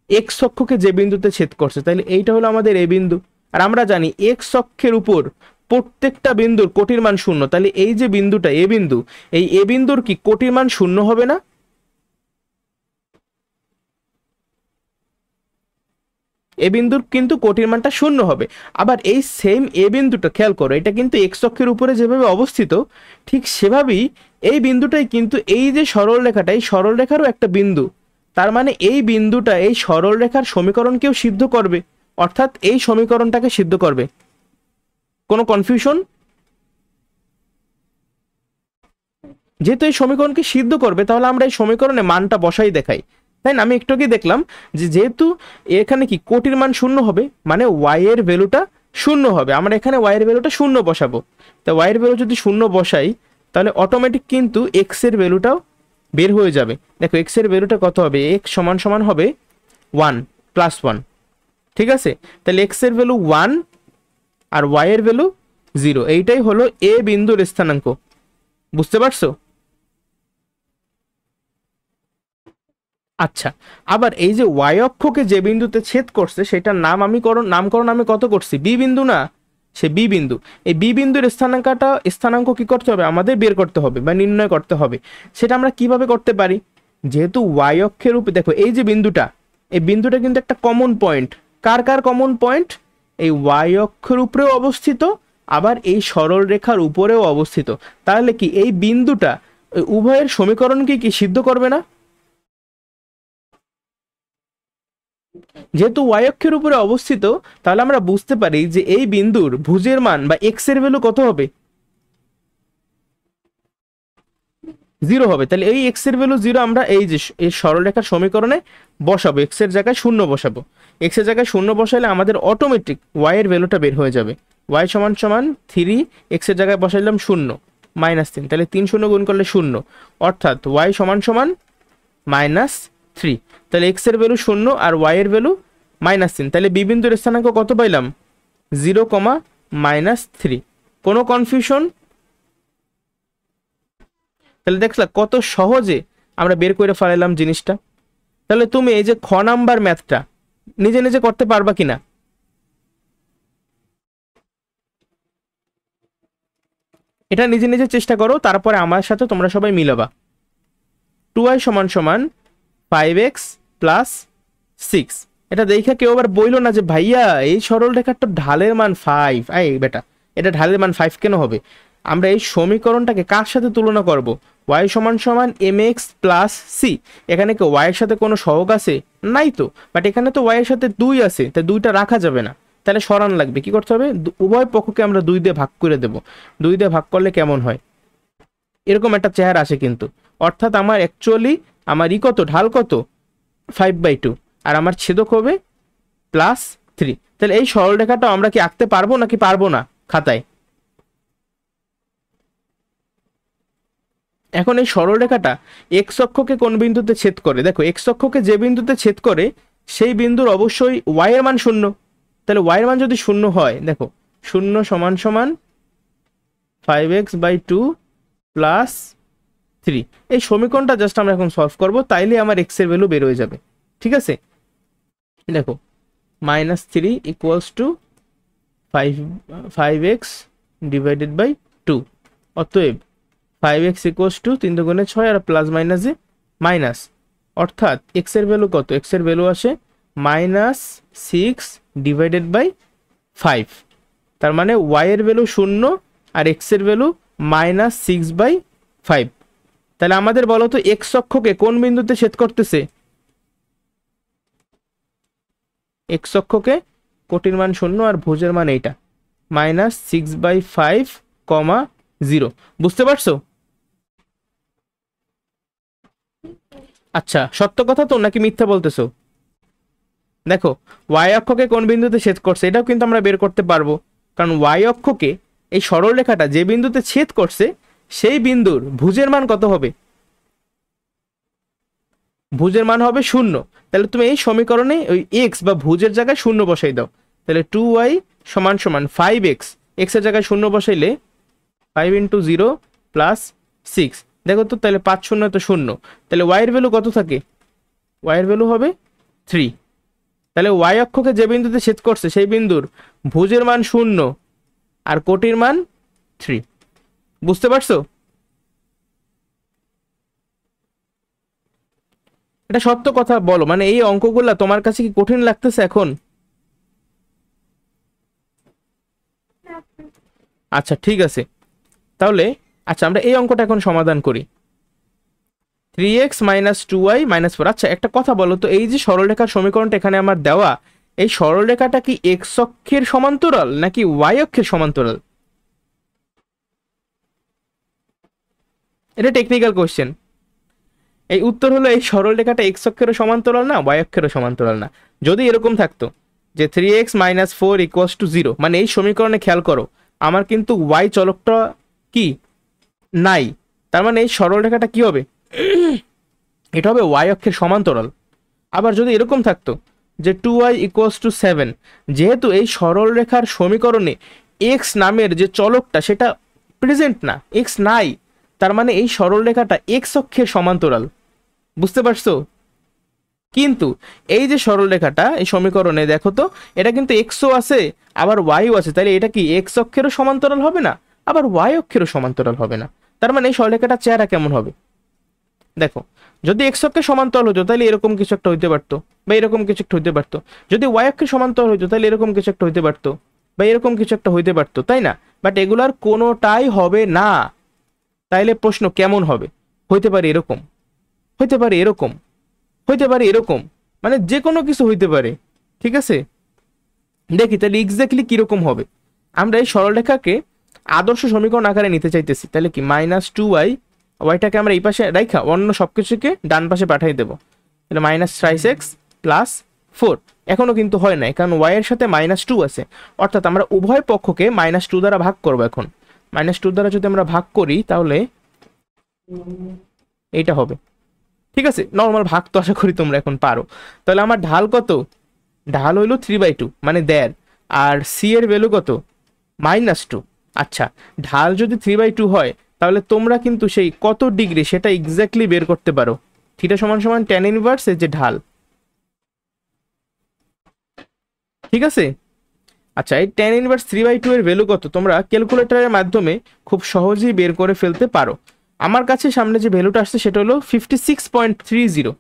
Speaker 1: এক্স অক্ষকে যে বিন্দুতে ছেদ করছে, তাহলে এইটা হলো আমাদের এ বিন্দু। আর আমরা জানি এক্স অক্ষের উপর প্রত্যেকটা বিন্দুর কোটির মান 0, তাহলে এই যে বিন্দুটা এ বিন্দু, এই এ বিন্দুর কি কোটির মান 0 হবে না? এ বিন্দুর কিন্তু কোটির মানটা 0 হবে। আবার এই সেম এ বিন্দুটা খেয়াল করো, এটা কিন্তু এক্স অক্ষের উপরে যেভাবে অবস্থিত ঠিক সেভাবেই এই বিন্দুটাই কিন্তু এই যে সরল রেখাটা, এই সরল রেখারও একটা বিন্দু। তার মানে এই বিন্দুটা এই সরল রেখার সমীকরণকেও সিদ্ধ করবে, অর্থাৎ এই সমীকরণটাকে সিদ্ধ করবে। কোনো কনফিউশন? যেহেতু এই সমীকরণকে সিদ্ধ করবে তাহলে আমরা এই সমীকরণে মানটা বসাই দেখাই, তাই না? আমি একটু আগে দেখলাম যে যেহেতু এখানে কি কোটির মান শূন্য হবে, মানে ওয়াই এর ভ্যালুটা শূন্য হবে, আমরা এখানে ওয়াই এর ভ্যালুটা শূন্য বসাবো। তা ওয়াই এর ভ্যালু যদি শূন্য বসাই তাহলে অটোমেটিক কিন্তু এক্স এর ভ্যালুটাও বের হয়ে যাবে। দেখো এক্স এর ভ্যালুটা কত হবে, এক্স সমান সমান হবে 1 + 1, ঠিক আছে? তাহলে এক্স এর ভ্যালু 1 আর ওয়াই এর ভ্যালু 0, এইটাই হলো এ বিন্দুর স্থানাঙ্ক। বুঝতে পারছো? আচ্ছা, আবার এই যে ওয়াই অক্ষকে যে বিন্দুতে ছেদ করছে সেটার নামকরণ আমি কত করছি, বি বিন্দু না, সে বি বিন্দু। এই বি বিন্দুর স্থানাঙ্ক কি করতে হবে, আমাদের বের করতে হবে বা নির্ণয় করতে হবে। সেটা আমরা কিভাবে করতে পারি, যেহেতু ওয়াই অক্ষের উপরে দেখো এই যে বিন্দুটা, এই বিন্দুটা কিন্তু একটা কমন পয়েন্ট। কার কার কমন পয়েন্ট, এই ওয়াই অক্ষের উপরেও অবস্থিত, আবার এই সরল রেখার উপরেও অবস্থিত। তাহলে কি এই বিন্দুটা উভয়ের সমীকরণকে কি সিদ্ধ করবে না? যেহেতু ওয়াই অক্ষের উপরে অবস্থিত, তাহলে আমরা বুঝতে পারি যে এই বিন্দুর ভুজের মান বা এক্স এর ভ্যালু কত হবে, 0 হবে। তাহলে এই এক্স এর ভ্যালু 0 আমরা এই যে এই সরলরেখার সমীকরণে বসাবো, এক্স এর জায়গায় 0 বসাবো। এক্স এর জায়গায় 0 বসাইলে আমাদের অটোমেটিক ওয়াই এর ভ্যালুটা বের হয়ে যাবে। ওয়াই সমান সমান 3, এক্স এর জায়গায় বসাইলাম 0 -3, তাহলে 3 0 গুণ করলে 0, অর্থাৎ ওয়াই সমান সমান -3। তাহলে এক্স এর ভ্যালু 0 আর ওয়াই এর ভ্যালু -3, তাহলে বি বিন্দুর স্থানাঙ্ক কত পাইলাম, 0, -3। কোনো কনফিউশন? তাহলে দেখলা কত সহজে আমরা বের করে ফেলাইলাম জিনিসটা। তাহলে তুমি এই যে খ নাম্বার ম্যাথটা নিজে নিজে করতে পারবা কিনা, এটা নিজে নিজে চেষ্টা করো, তারপরে আমার সাথে তোমরা সবাই মিলাবা। 2y সমান সমান 5x + 6, এটা দেখে কেউ আবার বইলো না যে ভাইয়া এই সরল রেখার তো ঢালের মান 5। এই বেটা, এটা ঢালের মান 5 কেন হবে? আমরা এই সমীকরণটাকে কার সাথে তুলনা করব, y সমান সমান mx + c। এখানে কি y এর সাথে কোনো সহগ আছে, নাই তো, বাট এখানে তো y এর সাথে 2 আছে, তাই 2টা রাখা যাবে না, তাহলে সরান লাগবে। কি করতে হবে, উভয় পক্ষকে আমরা 2 দিয়ে ভাগ করে দেব। 2 দিয়ে ভাগ করলে কেমন হয়, এরকম একটা চেহারা আসে কিন্তু। অর্থাৎ আমার অ্যাকচুয়ালি আমার কত, ঢাল কত, 5/2, আর আমার ছেদক হবে +3। তাহলে এই সরলরেখাটা আমরা কি আঁকতে পারবো নাকি পারবো না খাতায়? এখন এই সরলরেখাটা এক্স অক্ষকে কোন বিন্দুতে ছেদ করে, দেখো এক্স অক্ষকে যে বিন্দুতে ছেদ করে সেই বিন্দুর অবশ্যই ওয়াই এর মান 0। তাহলে ওয়াই এর মান যদি 0 হয়, দেখো 0 সমান সমান 5x/2 + 3। এই সমীকরণটা জাস্ট আমরা এখন সলভ করব, তাইলে আমার এক্স এর ভ্যালু বের হয়ে যাবে। ঠিক আছে, দেখো -3 = 5x / 2, অতএব 5x = 3 × 6 আর প্লাস মাইনাসে মাইনাস, অর্থাৎ এক্স এর ভ্যালু কত, এক্স এর ভ্যালু আসে -6 / 5। তার মানে ওয়াই এর ভ্যালু 0 আর এক্স এর ভ্যালু -6/5। তাহলে আমাদের বলো তো এক্স অক্ষকে কোন বিন্দুতে ছেদ করতেছে, এক্স অক্ষকে কোটির মান 0 আর ভুজের মান এইটা -6/5, 0। বুঝতে পারছো? আচ্ছা, সত্য কথা তো নাকি মিথ্যা বলতেছো? দেখো ওয়াই অক্ষকে কোন বিন্দুতে ছেদ করছে এটাও কিন্তু আমরা বের করতে পারবো, কারণ ওয়াই অক্ষকে এই সরল রেখাটা যে বিন্দুতে ছেদ করছে সেই বিন্দুর ভুজের মান কত হবে, ভুজের মান হবে 0। তাহলে তুমি এই সমীকরণে ওই এক্স বা ভুজের জায়গায় 0 বসাই দাও। তাহলে 2y সমান সমান 5x, এক্স এর জায়গায় 0 বসাইলে 5 × 0 + 6, দেখো তো তাহলে 5 0 তো 0। তাহলে y এর ভ্যালু কত থাকে, y এর ভ্যালু হবে 3। তাহলে y অক্ষকে যে বিন্দুতে ছেদ করছে সেই বিন্দুর ভুজের মান 0 আর কোটির মান 3। বুঝতে পারছো? এটা সত্য কথা বলো, মানে এই অঙ্কগুলা তোমার কাছে কি কঠিন লাগতেছে এখন? আচ্ছা ঠিক আছে, তাহলে আচ্ছা আমরা এই অঙ্কটা এখন সমাধান করি। 3x - 2y - 4। আচ্ছা একটা কথা বলো তো, এই যে সরলরেখার সমীকরণটা এখানে আমার দেওয়া, এই সরলরেখাটা কি এক্স অক্ষের সমান্তরাল নাকি ওয়াই অক্ষের সমান্তরাল? এটা টেকনিক্যাল কোশ্চেন। এই উত্তর হলো এই সরল রেখাটা এক্স অক্ষেরও সমান্তরাল না, ওয়াই অক্ষেরও সমান্তরাল না। যদি এরকম থাকতো যে 3x - 4 = 0, মানে এই সমীকরণে খেয়াল করো আমার কিন্তু ওয়াই চলকটা কি নাই, তার মানে এই সরল রেখাটা কি হবে, এটা হবে ওয়াই অক্ষের সমান্তরাল। আবার যদি এরকম থাকতো যে 2y = 7, যেহেতু এই সরল রেখার সমীকরণে এক্স নামের যে চলকটা সেটা প্রেজেন্ট না, এক্স নাই, তার মানে এই সরল রেখাটা এক্স অক্ষের সমান্তরাল। বুঝতে পারছো? কিন্তু এই যে সরল রেখাটা এই সমীকরণে দেখো তো এটা কিন্তু এক্সও আছে আবার ওয়াইও আছে, তাহলে এটা কি এক্স অক্ষেরও সমান্তরাল হবে না, আবার ওয়াই অক্ষেরও সমান্তরাল হবে না। তার মানে এই সরলরেখাটার চেহারা কেমন হবে দেখো, যদি এক্স অক্ষের সমান্তরাল হতো তাহলে এরকম কিছু একটা হইতে পারতো, বা এরকম কিছু একটা হইতে পারতো। যদি ওয়াই অক্ষের সমান্তরাল হইতো তাহলে এরকম কিছু একটা হইতে পারতো, বা এরকম কিছু একটা হইতে পারতো, তাই না? বাট এগুলার কোনোটাই হবে না। তাইলে প্রশ্ন কেমন হবে? হইতে পারে এরকম, হইতে পারে এরকম, হইতে পারে এরকম, মানে যে কোনো কিছু হইতে পারে। ঠিক আছে, দেখি তাহলে এক্স্যাক্টলি কিরকম হবে। আমরা এই সরলরেখাকে আদর্শ সমীকরণ আকারে নিতে চাইতেছি, তাহলে কি -2y, ওয়াইটাকে আমরা এই পাশে রাইখা অন্য সবকিছুকে ডান পাশে পাঠিয়ে দেবো, তাহলে -5x + 4। এখনো কিন্তু হয় নাই, কারণ ওয়াই এর সাথে -2 আছে, অর্থাৎ আমরা উভয় পক্ষকে -2 দ্বারা ভাগ করবো। এখন -2 দ্বারা যদি আমরা ভাগ করি তাহলে এইটা হবে। ঠিক আছে, নর্মাল ভাগ তো আশা করি তোমরা এখন পারো। তাহলে আমার ঢাল কত? ঢাল হইলো 3/2 মানে 1.5, আর সি এর ভ্যালু কত? -2। আচ্ছা, ঢাল যদি 3/2 হয় তাহলে তোমরা কিন্তু সেই কত ডিগ্রি সেটা এক্স্যাক্টলি বের করতে পারো। থিটা = tan ইনভার্স এর যে ঢাল। ঠিক আছে, আচ্ছা এই tan ইনভার্স 3/2 এর ভ্যালু কত তোমরা ক্যালকুলেটরের মাধ্যমে খুব সহজেই বের করে ফেলতে পারো। আমার কাছে সামনে যে ভ্যালুটা আসছে সেটা হলো 56.30।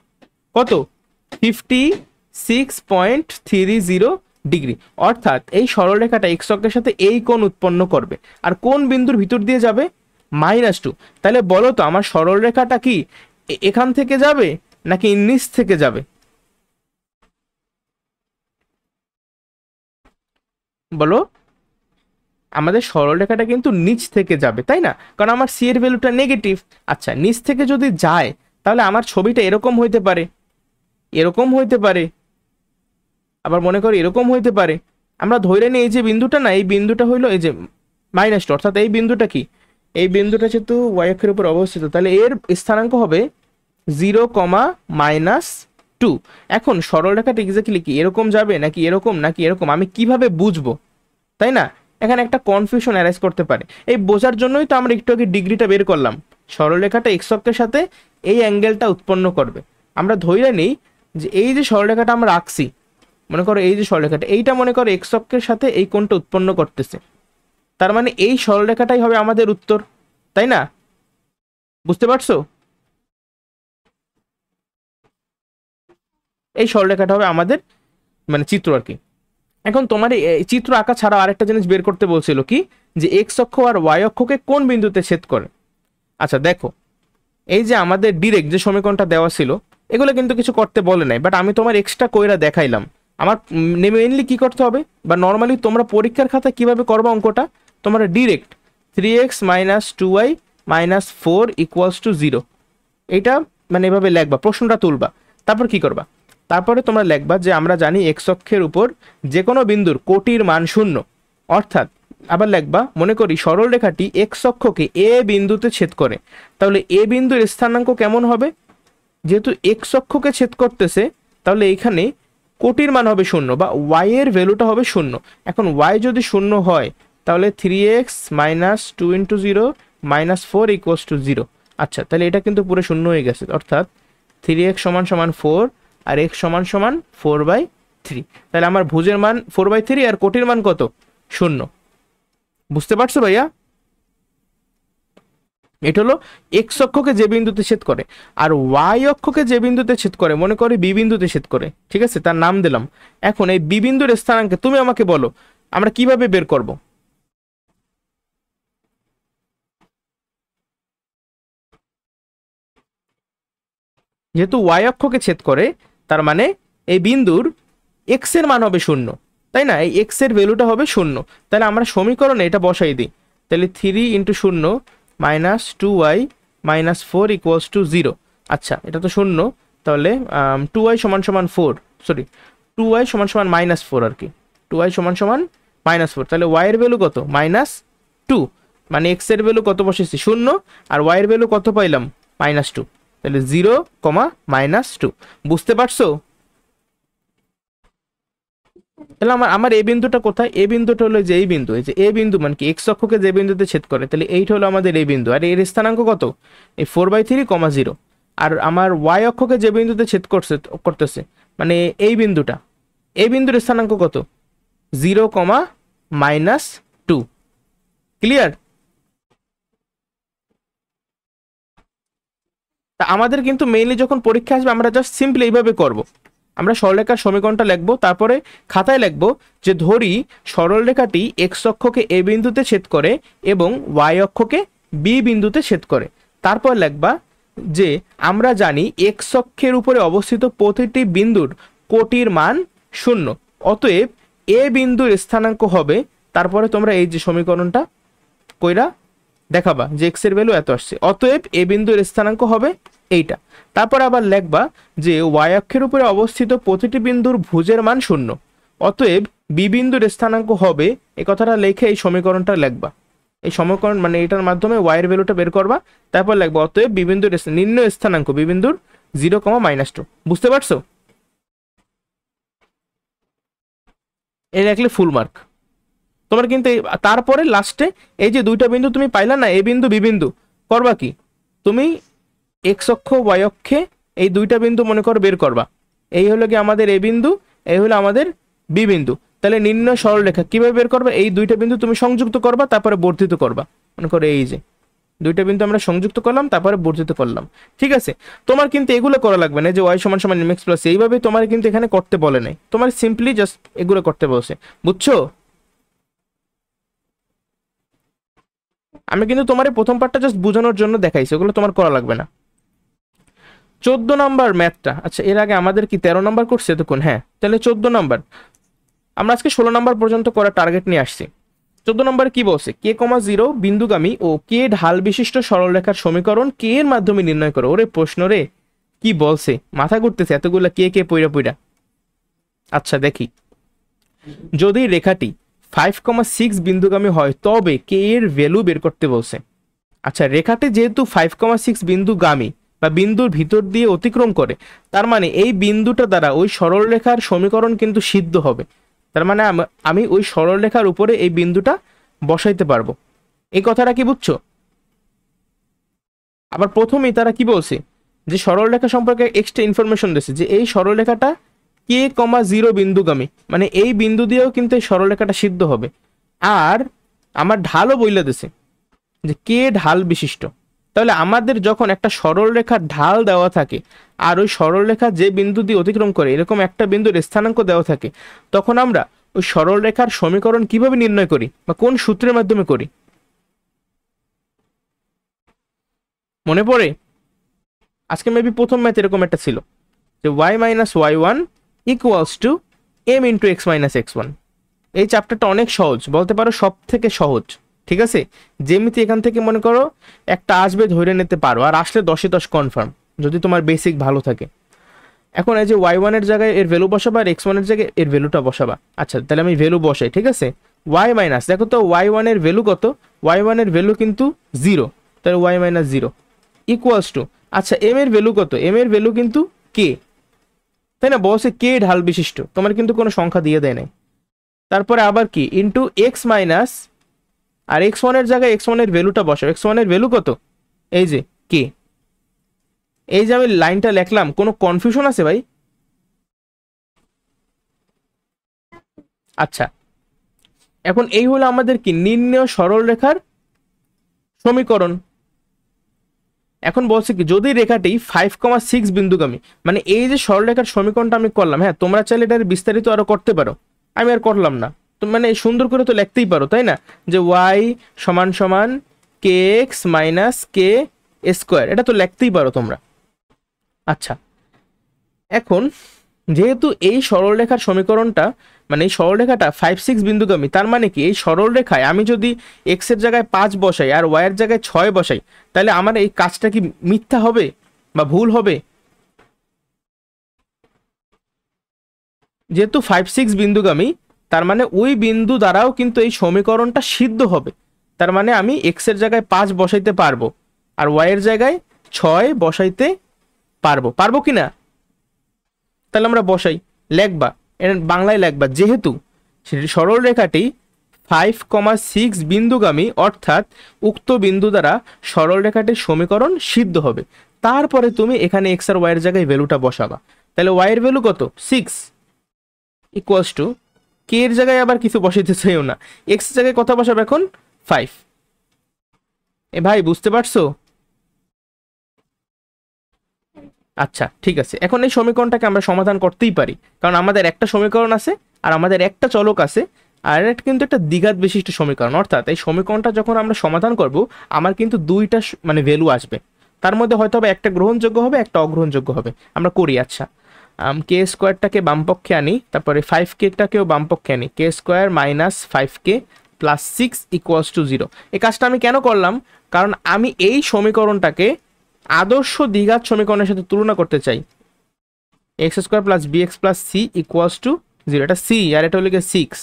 Speaker 1: কত? 56.30 ডিগ্রি। অর্থাৎ এই সরলরেখাটা এক্স অক্ষের সাথে এই কোণ উৎপন্ন করবে, আর কোন বিন্দুর ভিতর দিয়ে যাবে? -2। তাহলে বলো তো আমার সরলরেখাটা কি এখান থেকে যাবে নাকি নিচ থেকে যাবে? বলো। আমাদের সরলরেখাটা কিন্তু নিচ থেকে যাবে, তাই না? কারণ আমার সি এর ভ্যালুটা নেগেটিভ। আচ্ছা, নিচ থেকে যদি যায় তাহলে আমার ছবিটা এরকম হইতে পারে, এরকম হইতে পারে, আবার মনে করি এরকম হইতে পারে। আমরা ধরে নিই এই যে বিন্দুটা না, এই বিন্দুটা হইলো এই যে -2, অর্থাৎ এই বিন্দুটা কি, এই বিন্দুটা যেহেতু ওয়াই অক্ষের উপর অবস্থিত তাহলে এর স্থানাঙ্ক হবে 0, -2। এখন সরলরেখাটা এক্স্যাক্টলি কি এরকম যাবে নাকি এরকম নাকি এরকম আমি কিভাবে বুঝবো, তাই না? এখানে একটা কনফিউশন অ্যারাইজ করতে পারে। এই বোঝার জন্যই তো আমরা একটু আগে ডিগ্রিটা বের করলাম। সরলরেখাটা এক্স অক্ষের সাথে এই অ্যাঙ্গেলটা উৎপন্ন করবে। আমরা ধরে নিই যে এই যে সরলরেখাটা আমরা আঁকছি, মনে করো এই যে সরলরেখাটা এইটা মনে করো এক্স অক্ষের সাথে এই কোণটা উৎপন্ন করতেছে, তার মানে এই সরলরেখাটাই হবে আমাদের উত্তর, তাই না? বুঝতে পারছো? এই সরলরেখাটা হবে আমাদের মানে চিত্র আর কি। এখন তোমার এই চিত্র আঁকা ছাড়া আরেকটা জিনিস বের করতে বলছিল কি, যে এক্স অক্ষ আর ওয়াই অক্ষকে কোন বিন্দুতে ছেদ করে। আচ্ছা দেখো, এই যে আমাদের ডিরেক্ট যে সমীকরণটা দেওয়া ছিল এগুলো কিন্তু কিছু করতে বলে নাই, বাট আমি তোমার এক্সট্রা কইরা দেখাইলাম। আমার মেইনলি কি করতে হবে, বা নর্মালি তোমরা পরীক্ষার খাতায় কিভাবে করবা অঙ্কটা, তোমরা ডিরেক্ট 3x - 2y - 4 = 0 এটা মানে এভাবে লিখবা, প্রশ্নটা তুলবা, তারপর কি করবা, তারপরে তোমরা লিখবা যে আমরা জানি এক্স অক্ষের উপর যে কোনো বিন্দুর কোটির মান 0। অর্থাৎ আবার লিখবা, মনে করি সরল রেখাটি এক্স অক্ষকে এ বিন্দুতে ছেদ করে, তাহলে এ বিন্দুর স্থানাঙ্ক কেমন হবে? যেহেতু এক্স অক্ষকে ছেদ করতেছে তাহলে এইখানে কোটির মান হবে 0, বা ওয়াই এর ভ্যালুটা হবে 0। এখন ওয়াই যদি 0 হয় তাহলে 3x - 2 × 0 - 4 = 0। আচ্ছা, তাহলে এটা কিন্তু পুরো 0 হয়ে গেছে, অর্থাৎ 3x = 4 আর x = 4/3। তাহলে আমার ভুজের মান 4/3 আর কোটির মান কত? 0। বুঝতে পারছো ভাইয়া? এটা হলো এক্স অক্ষকে যে বিন্দুতে ছেদ করে, আর ওয়াই অক্ষকে যে বিন্দুতে ছেদ করে, মনে করে বি বিন্দুতে ছেদ করে, ঠিক আছে, তার নাম দিলাম। এখন এই বি বিন্দুর স্থানাঙ্কে তুমি আমাকে বলো আমরা কিভাবে বের করব। যেহেতু ওয়াই অক্ষকে ছেদ করে তার মানে এই বিন্দুর এক্স এর মান হবে 0, তাই না? এই এক্স এর ভ্যালুটা হবে 0। তাহলে আমরা সমীকরণে এটা বসাই দিই, তাহলে 3 × 0 - 2y -4 ইকুয়ালস টু 0। আচ্ছা, এটা তো শূন্য, তাহলে 2y সমান সমান 4, সরি 2y সমান সমান -4 আর কি, 2y সমান সমান -4, তাহলে y এর ভ্যালু কত? -2, মানে x এর ভ্যালু কত বসেছি? 0, আর y এর ভ্যালু কত পাইলাম? -2, তাহলে 0, -2। বুঝতে পারছো? তাহলে আমার এই বিন্দুটা কোথায়? এই বিন্দুটা হলো যে এই বিন্দু, এই যে এই বিন্দু মানে কি x অক্ষকে যে বিন্দুতে ছেদ করে, তাহলে এইটা হলো আমাদের এই বিন্দু, আর এর স্থানাঙ্ক কত? এই 4/3, 0। আর আমার y অক্ষকে যে বিন্দুতে ছেদ করতেছে মানে এই বিন্দুটা, এই বিন্দুর স্থানাঙ্ক কত? 0, -2। ক্লিয়ার? তা আমাদের কিন্তু মেইনলি যখন পরীক্ষা আসবে আমরা জাস্ট সিম্পলি এইভাবে করব। আমরা সরলরেখার সমীকরণটা লিখবো, তারপরে খাতায় লিখবো যে ধরি সরলরেখাটি এক্স অক্ষকে এ বিন্দুতে ছেদ করে এবং ওয়াই অক্ষকে বি বিন্দুতে ছেদ করে। তারপর লিখবা যে আমরা জানি এক্স অক্ষের উপরে অবস্থিত প্রতিটি বিন্দুর কোটির মান 0, অতএব এ বিন্দুর স্থানাঙ্ক হবে, তারপরে তোমরা এই যে সমীকরণটা কইরা দেখাবা যে এক্স এর ভ্যালু এত আসছে, অতএব এ বিন্দুর স্থানাঙ্ক হবে এইটা। তারপর আবার লিখবা যে ওয়াই অক্ষের উপরে অবস্থিত প্রতিটি বিন্দুর ভুজের মান 0, অতএব বি বিন্দুর স্থানাঙ্ক হবে, এই কথাটা লিখে এই সমীকরণটা লিখবা। এই সমীকরণ মানে এটার মাধ্যমে ওয়াই এর ভ্যালুটা বের করবা, তারপর লিখবা অতএব বি বিন্দুর নির্ণয় স্থানাঙ্ক বি বিন্দুর 0, -2। বুঝতে পারছো? এই লিখলে ফুল মার্ক তোমার কিন্তু। তারপরে লাস্টে এই যে দুইটা বিন্দু তুমি পাইলা না, এ বিন্দু বি বিন্দু, করবা কি? তুমি এক্স অক্ষ ওয়াই অক্ষে এই দুইটা বিন্দু মনে করো বের করবা। এই হলো কি আমাদের এ বিন্দু, এই হলো আমাদের বি বিন্দু। তাহলে নির্ণয় সরলরেখা কিভাবে বের করবে? এই দুইটা বিন্দু তুমি সংযুক্ত করবা, তারপরে বর্ধিত করবা। মনে করো এই যে দুইটা বিন্দু আমরা সংযুক্ত করলাম, তারপরে বর্ধিত করলাম। ঠিক আছে? তোমার কিন্তু এগুলো করা লাগবে না যে ওয়াই সমান সমান এমএক্স প্লাস, এইভাবে তোমার কিন্তু এখানে করতে বলে নাই, তোমার সিম্পলি জাস্ট এগুলো করতে বলছে। বুঝছো? আমি কিন্তু তোমার প্রথম পার্টটা জাস্ট বোঝানোর জন্য দেখাইছি, ওগুলো তোমার করা লাগবে না। 14 নম্বর ম্যাথটা। আচ্ছা, এর আগে আমাদের কি 13 নম্বর করছে এতক্ষণ? হ্যাঁ, তাহলে 14 নম্বর আমরা আজকে 16 নম্বর পর্যন্ত করার টার্গেট নিয়ে আসছি। 14 নম্বরে কি বলছে? k,0 বিন্দুগামী ও কে ঢাল বিশিষ্ট সরলরেখার সমীকরণ কে এর মাধ্যমে নির্ণয় করো। ওরে প্রশ্ন রে, কি বলছে? মাথা ঘুরতেছে এতগুলা কে পইরা পইরা। আচ্ছা দেখি, যদি রেখাটি 5,6 বিন্দুগামী হয় তবে কে এর ভ্যালু বের করতে বলছে। আচ্ছা, রেখাটি যেহেতু 5,6 বিন্দুগামী বা বিন্দুর ভিতর দিয়ে অতিক্রম করে, তার মানে এই বিন্দুটা দ্বারা ওই সরলরেখার সমীকরণ কিন্তু সিদ্ধ হবে। তার মানে আমি ওই সরলরেখার উপরে এই বিন্দুটা বসাইতে পারবো। এই কথাটা কি বুঝছো? আবার প্রথমেই তারা কি বলছে যে সরলরেখা সম্পর্কে এক্সট্রা ইনফরমেশন দিয়েছে যে এই সরলরেখাটা k,0 বিন্দুগামী, মানে এই বিন্দু দিয়েও কিন্তু এই সরলরেখাটা সিদ্ধ হবে। আর আমার ঢালও বইলা দিছে যে কে ঢাল বিশিষ্ট। তাহলে আমাদের যখন একটা সরলরেখার ঢাল দেওয়া থাকে আর ওই সরলরেখা যে বিন্দু দিয়ে অতিক্রম করে এরকম একটা বিন্দুর স্থানাঙ্ক দেওয়া থাকে, তখন আমরা ওই সরলরেখার সমীকরণ কিভাবে নির্ণয় করি বা কোন সূত্রের মাধ্যমে করি? মনে পড়ে? আজকে মেবি প্রথম ম্যাথ এরকম একটা ছিল যে y - y1 equals to m into x - x1। এই চ্যাপ্টারটা অনেক সহজ, বলতে পারো সব থেকে সহজ। ঠিক আছে? যেমিতি এখান থেকে মনে করো একটা আসবে, ধরে নিতে পারো, আর আসলে 10-এ 10 কনফার্ম যদি তোমার বেসিক ভালো থাকে। এখন এই যে y1 এর জায়গায় এর ভ্যালু বসাবা আর x1 এর জায়গায় এর ভ্যালুটা বসাবা। আচ্ছা, তাহলে আমি ভ্যালু বসাই। ঠিক আছে? y মাইনাস, দেখো তো y1 এর ভ্যালু কত? y1 এর ভ্যালু কিন্তু 0, তাহলে y - 0 ইকুয়ালস টু, আচ্ছা m এর ভ্যালু কত? m এর ভ্যালু কিন্তু k, তাই না? বসে কে ঢাল বিশিষ্ট, তোমার কিন্তু কোনো সংখ্যা দিয়ে দেয় নাই। তারপরে আবার কি ইন্টু x মাইনাস, আর x1 এর জায়গায় x1 এর ভ্যালুটা বসাও। x1 এর ভ্যালু কত? এই যে কে। এই যে আমি লাইনটা লিখলাম, কোনো কনফিউশন আছে ভাই? আচ্ছা, এখন এই হলো আমাদের কি নির্ণয় সরলরেখার সমীকরণ। এখন বলছে কি যদি রেখাটি 5,6 বিন্দুগামী, মানে এই যে সরলরেখার সমীকরণটা আমি করলাম, হ্যাঁ তোমরা চাইলে এটার বিস্তারিত আরো করতে পারো, আমি আর করলাম না। তো মানে সুন্দর করে তো লিখতেই পারো, তাই না? যে y সমান সমান kx মাইনাস কে স্কোয়ার, এটা তো লিখতেই পারো তোমরা। আচ্ছা, এখন যেহেতু এই সরলরেখার সমীকরণটা মানে এই সরলরেখাটা 5 6 বিন্দুগামী, তার মানে কি এই সরলরেখায় আমি যদি এক্স এর জায়গায় 5 বসাই আর ওয়াই এর জায়গায় 6 বসাই, তাহলে আমার এই কাজটা কি মিথ্যা হবে বা ভুল হবে? যেহেতু 5 6 বিন্দুগামী, তার মানে ওই বিন্দু দ্বারাও কিন্তু এই সমীকরণটা সিদ্ধ হবে। তার মানে আমি এক্স এর জায়গায় 5 বসাইতে পারবো আর ওয়াই এর জায়গায় 6 বসাইতে পারবো, পারবো কিনা? তাহলে আমরা বসাই, লেখবা এর বাংলায় লেখবা, যেহেতু সরল রেখাটি 5,6 বিন্দুগামী, অর্থাৎ উক্ত বিন্দু দ্বারা সরল রেখাটির সমীকরণ সিদ্ধ হবে। তারপরে তুমি এখানে এক্স আর ওয়াই এর জায়গায় ভ্যালুটা বসাবা। তাহলে ওয়াই এর ভ্যালু কত? 6 ইকুয়ালস টু, কে এর জায়গায় আবার কিছু বসাইতে চাইও না, এক্স এর জায়গায় কত বসাবে এখন? 5। এ ভাই বুঝতে পারছো? আচ্ছা ঠিক আছে, এখন এই সমীকরণটাকে আমরা সমাধান করতেই পারি, কারণ আমাদের একটা সমীকরণ আছে আর আমাদের একটা চলক আছে, আর এটা কিন্তু একটা দ্বিঘাত বিশিষ্ট সমীকরণ। অর্থাৎ এই সমীকরণটা যখন আমরা সমাধান করব, আমার কিন্তু দুইটা মানে ভ্যালু আসবে, তার মধ্যে হয়তো হবে একটা গ্রহণযোগ্য হবে, একটা অগ্রহণযোগ্য হবে। আমরা করি, আচ্ছা কে স্কোয়ারটাকে বামপক্ষে আনি, তারপরে 5k-টাকেও বামপক্ষে আনি, k square minus 5k plus 6 equals to 0। এই কাজটা আমি কেন করলাম? কারণ আমি এই সমীকরণটাকে আদর্শ দ্বিঘাত সমীকরণের সাথে তুলনা করতে চাই। X square plus b x plus c equals to 0, এটা সি আর এটা হলো 6।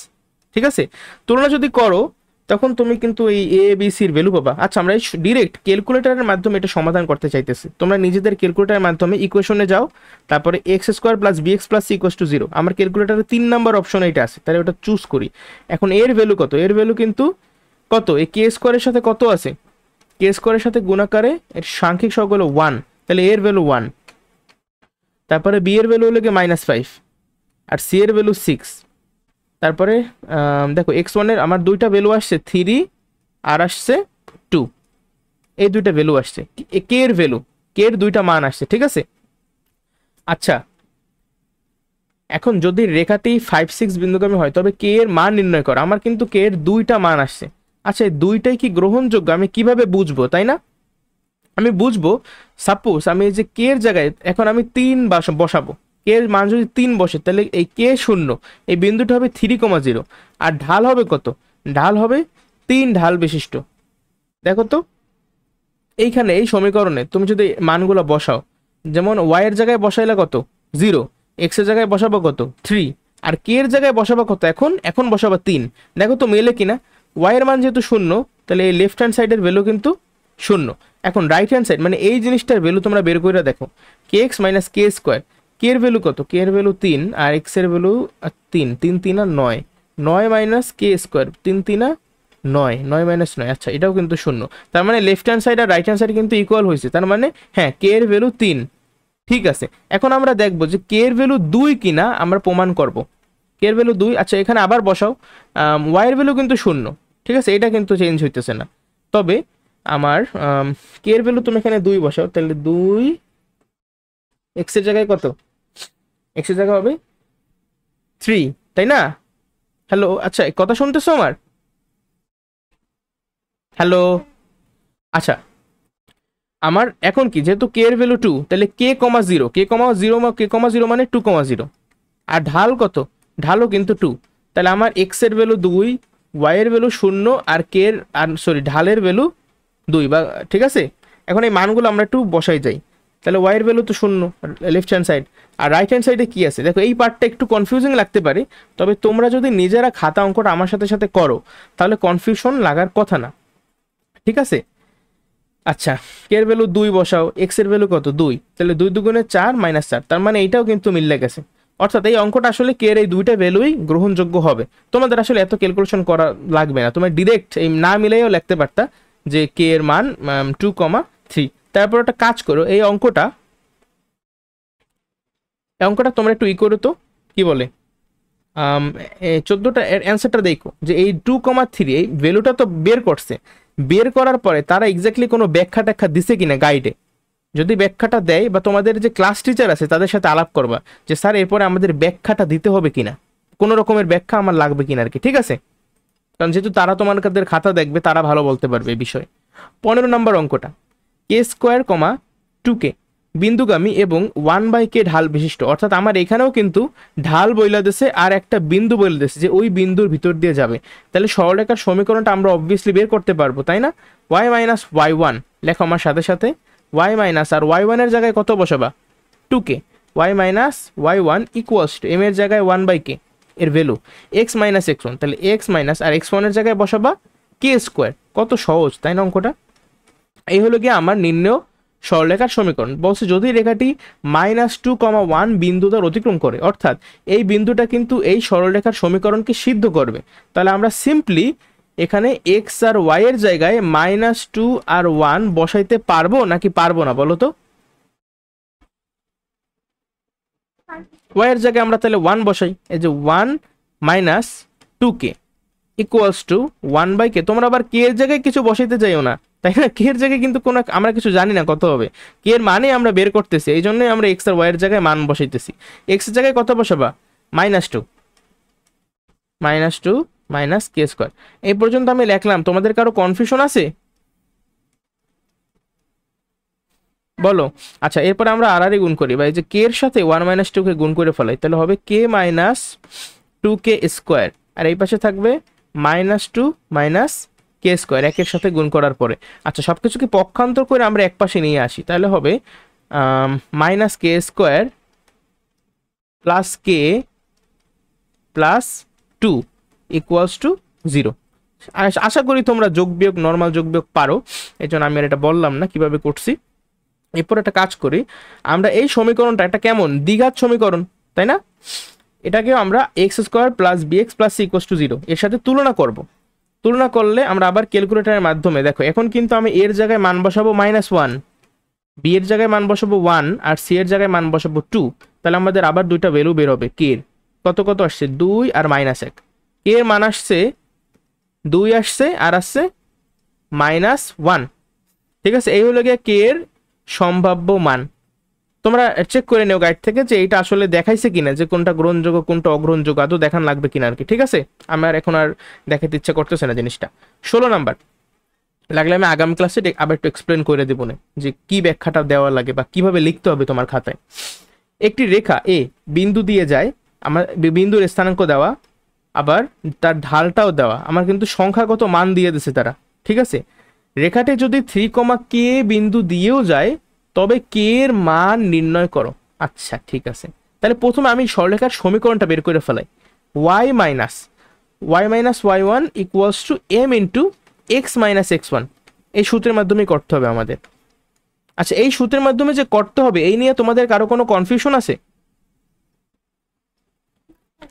Speaker 1: ঠিক আছে, তুলনা যদি করো তখন তুমি কিন্তু এই এ বি সির ভ্যালু পাবা। আচ্ছা আমরা ডিরেক্ট ক্যালকুলেটরের মাধ্যমে এটা সমাধান করতে চাইতেছি, তোমরা নিজেদের ক্যালকুলেটরের মাধ্যমে ইকুয়েশনে যাও, তারপরে x square plus b x plus c equals to 0। আমার ক্যালকুলেটরের 3 নম্বর অপশন এটা আছে, তাহলে ওটা চুজ করি। এখন এর ভ্যালু কত? এর ভ্যালু কিন্তু কত? এই কে স্কোয়ারের সাথে কত আছে? কে স্কোয়ারের সাথে গুণাকারে এর সাংখ্যিক সহগ হলো 1, তাহলে এর ভ্যালু 1। তারপরে বি এর ভ্যালু হলো -5 আর সি এর ভ্যালু 6। তারপরে দেখো x1 এর আমার দুইটা ভ্যালু আসছে 3 আর আসছে 2, এই দুইটা ভ্যালু আসছে। কে এর ভ্যালু, কে এর দুইটা মান আসছে, ঠিক আছে। আচ্ছা এখন যদি রেখাটি 5 6 বিন্দুগামী হয় তবে কে এর মান নির্ণয় করো। আমার কিন্তু কে এর দুইটা মান আসছে। আচ্ছা এই দুইটাই কি গ্রহণযোগ্য আমি কিভাবে বুঝবো, তাই না? আমি বুঝবো, সাপোজ আমি এই যে কে এর জায়গায় এখন আমি 3 বসাবো, কে এর মান যদি 3 বসে তাহলে এই কে শূন্য, এই বিন্দুটা হবে 3,0 আর ঢাল হবে কত? ঢাল হবে 3 ঢাল বিশিষ্ট। দেখো তো এইখানে এই সমীকরণে তুমি যদি মানগুলো বসাও, যেমন ওয়াই এর জায়গায় বসাইলে কত? 0, এক্স এর জায়গায় বসাবো কত? 3, আর কে এর জায়গায় বসাবো কত? এখন বসাবো 3। দেখো তো মেলে কিনা? ওয়াই এর মান যেহেতু শূন্য, তাহলে এই লেফট হ্যান্ড সাইডের ভ্যালু কিন্তু শূন্য। এখন রাইট হ্যান্ড সাইড মানে এই জিনিসটার ভ্যালু তোমরা বের করে দেখো, কে এক্স মাইনাস কে স্কোয়ার, কে এর ভ্যালু কত? কে এর ভ্যালু 3 আর এক্স এর ভ্যালু 3, 3 3 আর 9, 9 মাইনাস কে স্কোয়ার, 3 3 আর 9, 9 মাইনাস 9, আচ্ছা এটাও কিন্তু শূন্য। তার মানে লেফট হ্যান্ড সাইড আর রাইট হ্যান্ড সাইড কিন্তু ইকুয়াল হয়েছে, তার মানে হ্যাঁ কে এর ভ্যালু 3। ঠিক আছে, এখন আমরা দেখবো যে কে এর ভ্যালু 2 কিনা আমরা প্রমাণ করব। কে এর ভ্যালু 2, আচ্ছা এখানে আবার বসাও, ওয়াই এর ভ্যালু কিন্তু শূন্য, ঠিক আছে এটা কিন্তু চেঞ্জ হইতেছে না। তবে আমার কে এর ভ্যালু তুমি এখানে 2 বসাও, তাহলে 2 এক্স এর জায়গায় কত? এক্স এর জায়গায় হবে 3, তাই না? হ্যালো, আচ্ছা কথা শুনতেছো আমার? হ্যালো, আচ্ছা আমার এখন কি, যেহেতু কে এর ভ্যালু 2, তাহলে কে কমা 0, কে কমা 0 মানে 2,0, আর ঢাল কত? ঢালও কিন্তু 2, তাহলে আমার এক্স এর ভ্যালু 2, ওয়াই এর ভ্যালু 0 আর কে এর আর সরি ঢালের ভ্যালু 2 বা, ঠিক আছে। এখন এই মানগুলো আমরা একটু বসাই যাই, তাহলে ওয়াই এর ভ্যালু তো 0 লেফট হ্যান্ড সাইড, আর রাইট হ্যান্ড সাইডে কি আছে দেখো। এই পার্টটা একটু কনফিউজিং লাগতে পারে, তবে তোমরা যদি নিজেরা খাতা অঙ্কটা আমার সাথে সাথে করো তাহলে কনফিউশন লাগার কথা না, ঠিক আছে। আচ্ছা কে এর ভ্যালু 2 বসাও, এক্স এর ভ্যালু কত? 2, তাহলে 2 2 4 মাইনাস 4, তার মানে এইটাও কিন্তু মিলে গেছে। অর্থাৎ এই অঙ্কটা আসলে কে এর এই দুইটা ভ্যালুই গ্রহণযোগ্য হবে। তোমাদের আসলে এত ক্যালকুলেশন করা লাগবে না, তোমরা ডিরেক্ট এই না মিলাইও লিখতে পারতা যে কে এর মান 2,3। তারপর একটা কাজ করো, এই অঙ্কটা তোমরা একটু করো তো, কি বলে 14টা এর অ্যান্সারটা দেখো, যে এই 2,3 এই ভ্যালুটা তো বের করছে, বের করার পরে তারা এক্স্যাক্টলি কোনো ব্যাখ্যা ট্যাখ্যা দিছে কিনা গাইডে। যদি ব্যাখ্যাটা দেয় বা তোমাদের যে ক্লাস টিচার আছে তাদের সাথে আলাপ করবা যে স্যার এরপরে আমাদের ব্যাখ্যাটা দিতে হবে কিনা, কোনো রকমের ব্যাখ্যা আমার লাগবে কিনা আর কি, ঠিক আছে। কারণ যেহেতু তারা তোমাদের খাতা দেখবে, তারা ভালো বলতে পারবে এই বিষয়ে। 15 নম্বর অঙ্কটা, কে স্কোয়ার কমা 2k, বিন্দুগামী এবং 1/k ঢাল বিশিষ্ট, অর্থাৎ আমার এখানেও কিন্তু ঢাল বইলা দিছে আর একটা বিন্দু বইলা দিছে যে ওই বিন্দুর ভিতর দিয়ে যাবে। তাহলে সরলরেখার সমীকরণটা আমরা অবভিয়াসলি বের করতে পারবো, তাই না? y মাইনাস y1 লেখো আমার সাথে সাথে, y মাইনাস আর y1 এর জায়গায় কত বসাবা? 2k। y minus y1 equals to m এর জায়গায় 1/k এর ভ্যালু x মাইনাস x1, তাহলে x মাইনাস আর x1 এর জায়গায় বসাবা k স্কোয়ার। কত সহজ তাই না অঙ্কটা? এই হলো গিয়ে আমার নির্ণেয় সরলরেখার সমীকরণ। বলছে যদি রেখাটি -2,1 বিন্দু দ্বারা অতিক্রম করে, অর্থাৎ এই বিন্দুটা কিন্তু এই সরলরেখার সমীকরণকে সিদ্ধ করবে, তাহলে আমরা সিম্পলি এখানে এক্স আর ওয়াই এর জায়গায় -2 আর 1 বসাইতে পারবো নাকি পারবো না বলো তো? ওয়াই এর জায়গায় আমরা তাহলে 1 বসাই, এই যে 1 minus 2k equals to 1/k। তোমরা আবার কে এর জায়গায় কিছু বসাইতে যাইও না, তাই না? কে এর জায়গায় কিন্তু কোনো আমরা কিছু জানি না কত হবে, কে এর মানে আমরা বের করতেছি, এই জন্যই আমরা এক্স আর ওয়াই এর জায়গায় মান বসাইতেছি। এক্স এর জায়গায় কত বসাবা? -2 মাইনাস কে স্কোয়ার। এই পর্যন্ত আমি লিখলাম, তোমাদের কারো কনফিউশন আছে বলো? আচ্ছা, এরপরে আমরা আর গুণ করি, বা এই যে কে এর সাথে 1 - 2কে গুণ করে ফেলাই, তাহলে হবে k মাইনাস 2k স্কোয়ার, আর এই পাশে থাকবে -2 মাইনাস কে স্কোয়ার একের সাথে গুণ করার পরে। আচ্ছা, সবকিছুকে পক্ষান্তর করে আমরা এক পাশে নিয়ে আসি, তাহলে হবে minus K square plus k plus 2 equals to 0। আশা করি তোমরা যোগ বিয়োগ, নর্মাল যোগ বিয়োগ পারো, এই জন্য আমি আর এটা বললাম না কিভাবে করছি। এরপর একটা কাজ করি, আমরা এই সমীকরণটা একটা কেমন দ্বিঘাত সমীকরণ, তাই না? এটাকেও আমরা x square plus b x plus c equals to 0 এর সাথে তুলনা করব। তুলনা করলে আমরা আবার ক্যালকুলেটরের মাধ্যমে, দেখো এখন কিন্তু আমি এর জায়গায় মান বসাবো -1, বি এর জায়গায় মান বসাবো 1, আর সি এর জায়গায় মান বসাবো 2। তাহলে আমাদের আবার দুইটা ভ্যালু বের হবে। কে এর কত কত আসছে? 2 আর -1। কে এর মান আসছে 2 আসছে, আর আসছে -1। ঠিক আছে, এই হলো গিয়ে কে এর সম্ভাব্য মান। তোমরা চেক করে নিও গাইড থেকে যে এটা আসলে দেখাইছে কিনা, যে কোনটা গ্রহণযোগ্য কোনটা অগ্রহণযোগ্য, আদৌ দেখান লাগবে কিনা আর কি। ঠিক আছে, আমার এখন আর দেখাতে ইচ্ছা করতেছে না জিনিসটা। 16 নাম্বার লাগলে আমি আগামী ক্লাসে আবার একটু এক্সপ্লেন করে দেবো না, যে কি ব্যাখ্যাটা দেওয়া লাগে বা কিভাবে লিখতে হবে তোমার খাতায়। একটি রেখা এ বিন্দু দিয়ে যায়, আমার বিন্দুর স্থানাঙ্ক দেওয়া, আবার তার ঢালটাও দেওয়া, আমার কিন্তু সংখ্যাগত মান দিয়ে দিছে তারা। ঠিক আছে, রেখাটি যদি 3,k বিন্দু দিয়েও যায়, তবে কে এর মান নির্ণয় করো। আচ্ছা ঠিক আছে, তাহলে প্রথমে আমি সরলরেখার সমীকরণটা বের করে ফেলাই। y minus y1 equals to m into x minus x1, এই সূত্রের মাধ্যমে করতে হবে আমাদের। আচ্ছা, এই সূত্রের মাধ্যমে যে করতে হবে, এই নিয়ে তোমাদের কারো কোনো কনফিউশন আছে?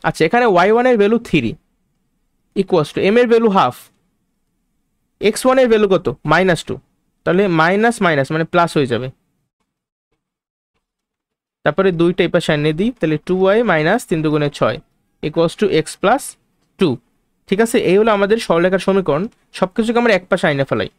Speaker 1: আচ্ছা, এখানে y1 এর ভ্যালু 3 ইকুয়ালস টু m এর ভ্যালু হাফ, x1 এর ভ্যালু কত? -2, তাহলে মাইনাস মাইনাস মানে প্লাস হয়ে যাবে। তারপরে দুইটা এই পাশে এনে দিই, তাহলে 2y মাইনাস 3 দুগুণে 6 ইকুয়ালস টু x প্লাস 2। ঠিক আছে, এই হলো আমাদের সরলরেখার সমীকরণ। সবকিছুকে আমরা এক পাশে আইনে ফেলাই।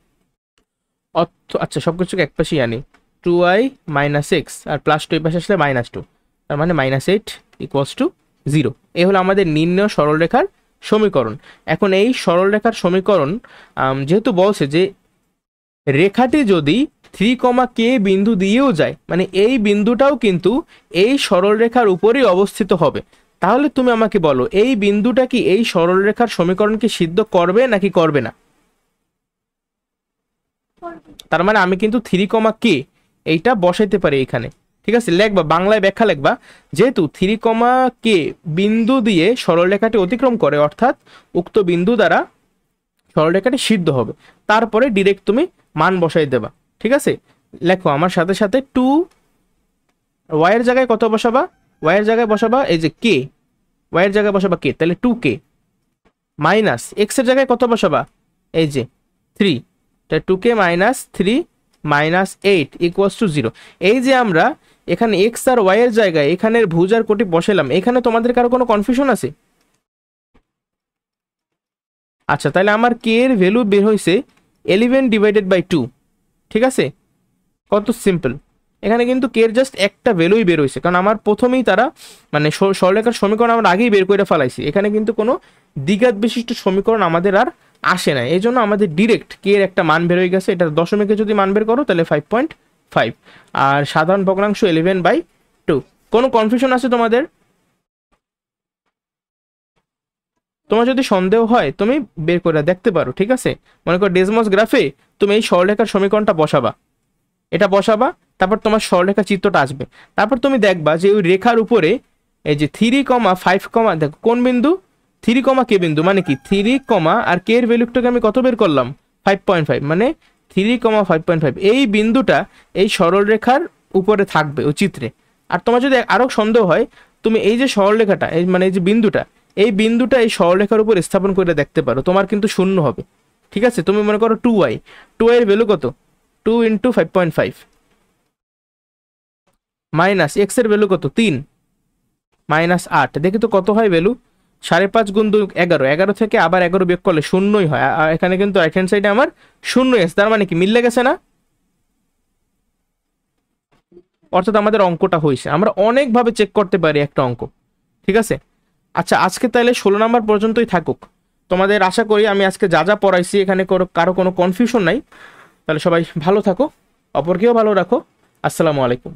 Speaker 1: আচ্ছা, সবকিছুকে এক পাশেই আনি, 2y মাইনাস এক্স আর প্লাস 2 এই পাশে আসলে -2, তার মানে -8 ইকুয়ালস টু 0। এই হলো আমাদের নির্ণেয় সরলরেখার সমীকরণ। এখন এই সরলরেখার সমীকরণ যেহেতু বলছে যে রেখাটি যদি 3,k বিন্দু দিয়েও যায়, মানে এই বিন্দুটাও কিন্তু এই সরলরেখার উপরেই অবস্থিত হবে, তাহলে তুমি আমাকে বলো এই বিন্দুটা কি এই সরলরেখার সমীকরণকে সিদ্ধ করবে নাকি করবে না? তার মানে আমি কিন্তু 3,k এইটা বসাইতে পারি এখানে। ঠিক আছে, লেখবা বাংলায় ব্যাখ্যা লেখবা, যেহেতু 3,k বিন্দু দিয়ে সরলরেখাটি অতিক্রম করে, অর্থাৎ উক্ত বিন্দু দ্বারা সরলরেখাটি সিদ্ধ হবে, তারপরে ডিরেক্ট তুমি মান বসাই দেবা। ঠিক আছে, লেখো আমার সাথে সাথে 2 y এর জায়গায় কত বসাবা? y এর জায়গায় বসাবা এই যে k, y এর জায়গায় বসাবা k, তাহলে 2k মাইনাস x এর জায়গায় কত বসাবা? এই যে 3, তাহলে 2k minus 3 minus 8 equals to 0। এই যে আমরা এখানে x আর y এর জায়গায় এখানের ভুজার কোটি বসালাম, এখানে তোমাদের কারো কোনো কনফিউশন আছে? আচ্ছা, তাহলে আমার k এর ভ্যালু বের হয়েছে 11/2। ঠিক আছে, কত সিম্পল। এখানে কিন্তু k এর জাস্ট একটা ভ্যালুই বের হয়েছে, কারণ আমার প্রথমেই তারা মানে সরলরেখার সমীকরণ আমরা আগেই বের করে ফেলাইছি, এখানে কিন্তু কোনো দ্বিঘাত বিশিষ্ট সমীকরণ আমাদের আর আসে না, এই জন্য আমাদের ডিরেক্ট k এর একটা মান বের হয়ে গেছে। এটা দশমিকে যদি মান বের করো তাহলে 5, আর সাধারণ ভগ্নাংশ 11/2। কোনো কনফিউশন আছে তোমাদের? তোমার যদি সন্দেহ হয় তুমি বের করে দেখতে পারো, ঠিক আছে? মনে করো ডেসমস গ্রাফে তুমি এই সরলরেখার সমীকরণটা বসাবা, এটা বসাবা, তারপর তোমার সরলরেখার চিত্রটা আসবে, তারপর তুমি দেখবা যে ওই রেখার উপরে এই যে 3,5, দেখো কোন বিন্দু, 3, কে বিন্দু, মানে কি 3, আর কে এর ভ্যালুটাকে আমি কত বের করলাম 5.5, মানে 3,5.5, এই বিন্দুটা এই সরলরেখার উপরে থাকবে ওই চিত্রে। আর তোমার যদি আরো সন্দেহ হয় তুমি এই যে সরলরেখাটা এই মানে এই যে বিন্দুটা, এই বিন্দুটা এই সরলরেখার উপর স্থাপন করে দেখতে পারো, তোমার কিন্তু শূন্য হবে। ঠিক আছে, তুমি মনে করো 2y, 2y এর ভ্যালু কত, 2 × 5.5, মাইনাস এক্স এর ভ্যালু কত 3, -8, দেখি তো কত হয় ভ্যালু, 5.5 × 2 11, 11 থেকে আবার 11 বিয়োগ করলে শূন্যই হয়, আর এখানে কিন্তু রাইট হ্যান্ড সাইডে আমার শূন্য এসে, তার মানে কি মিললে গেছে না? অর্থাৎ আমাদের অঙ্কটা হয়েছে, আমরা অনেকভাবে চেক করতে পারি একটা অঙ্ক। ঠিক আছে, আচ্ছা আজকে তাহলে 16 নাম্বার পর্যন্তই থাকুক। তোমাদের আশা করি আমি আজকে যা যা পড়াইছি এখানে কারো কোনো কনফিউশন নাই। তাহলে সবাই ভালো থাকো, অপরকেও ভালো রাখো। আসসালামু আলাইকুম।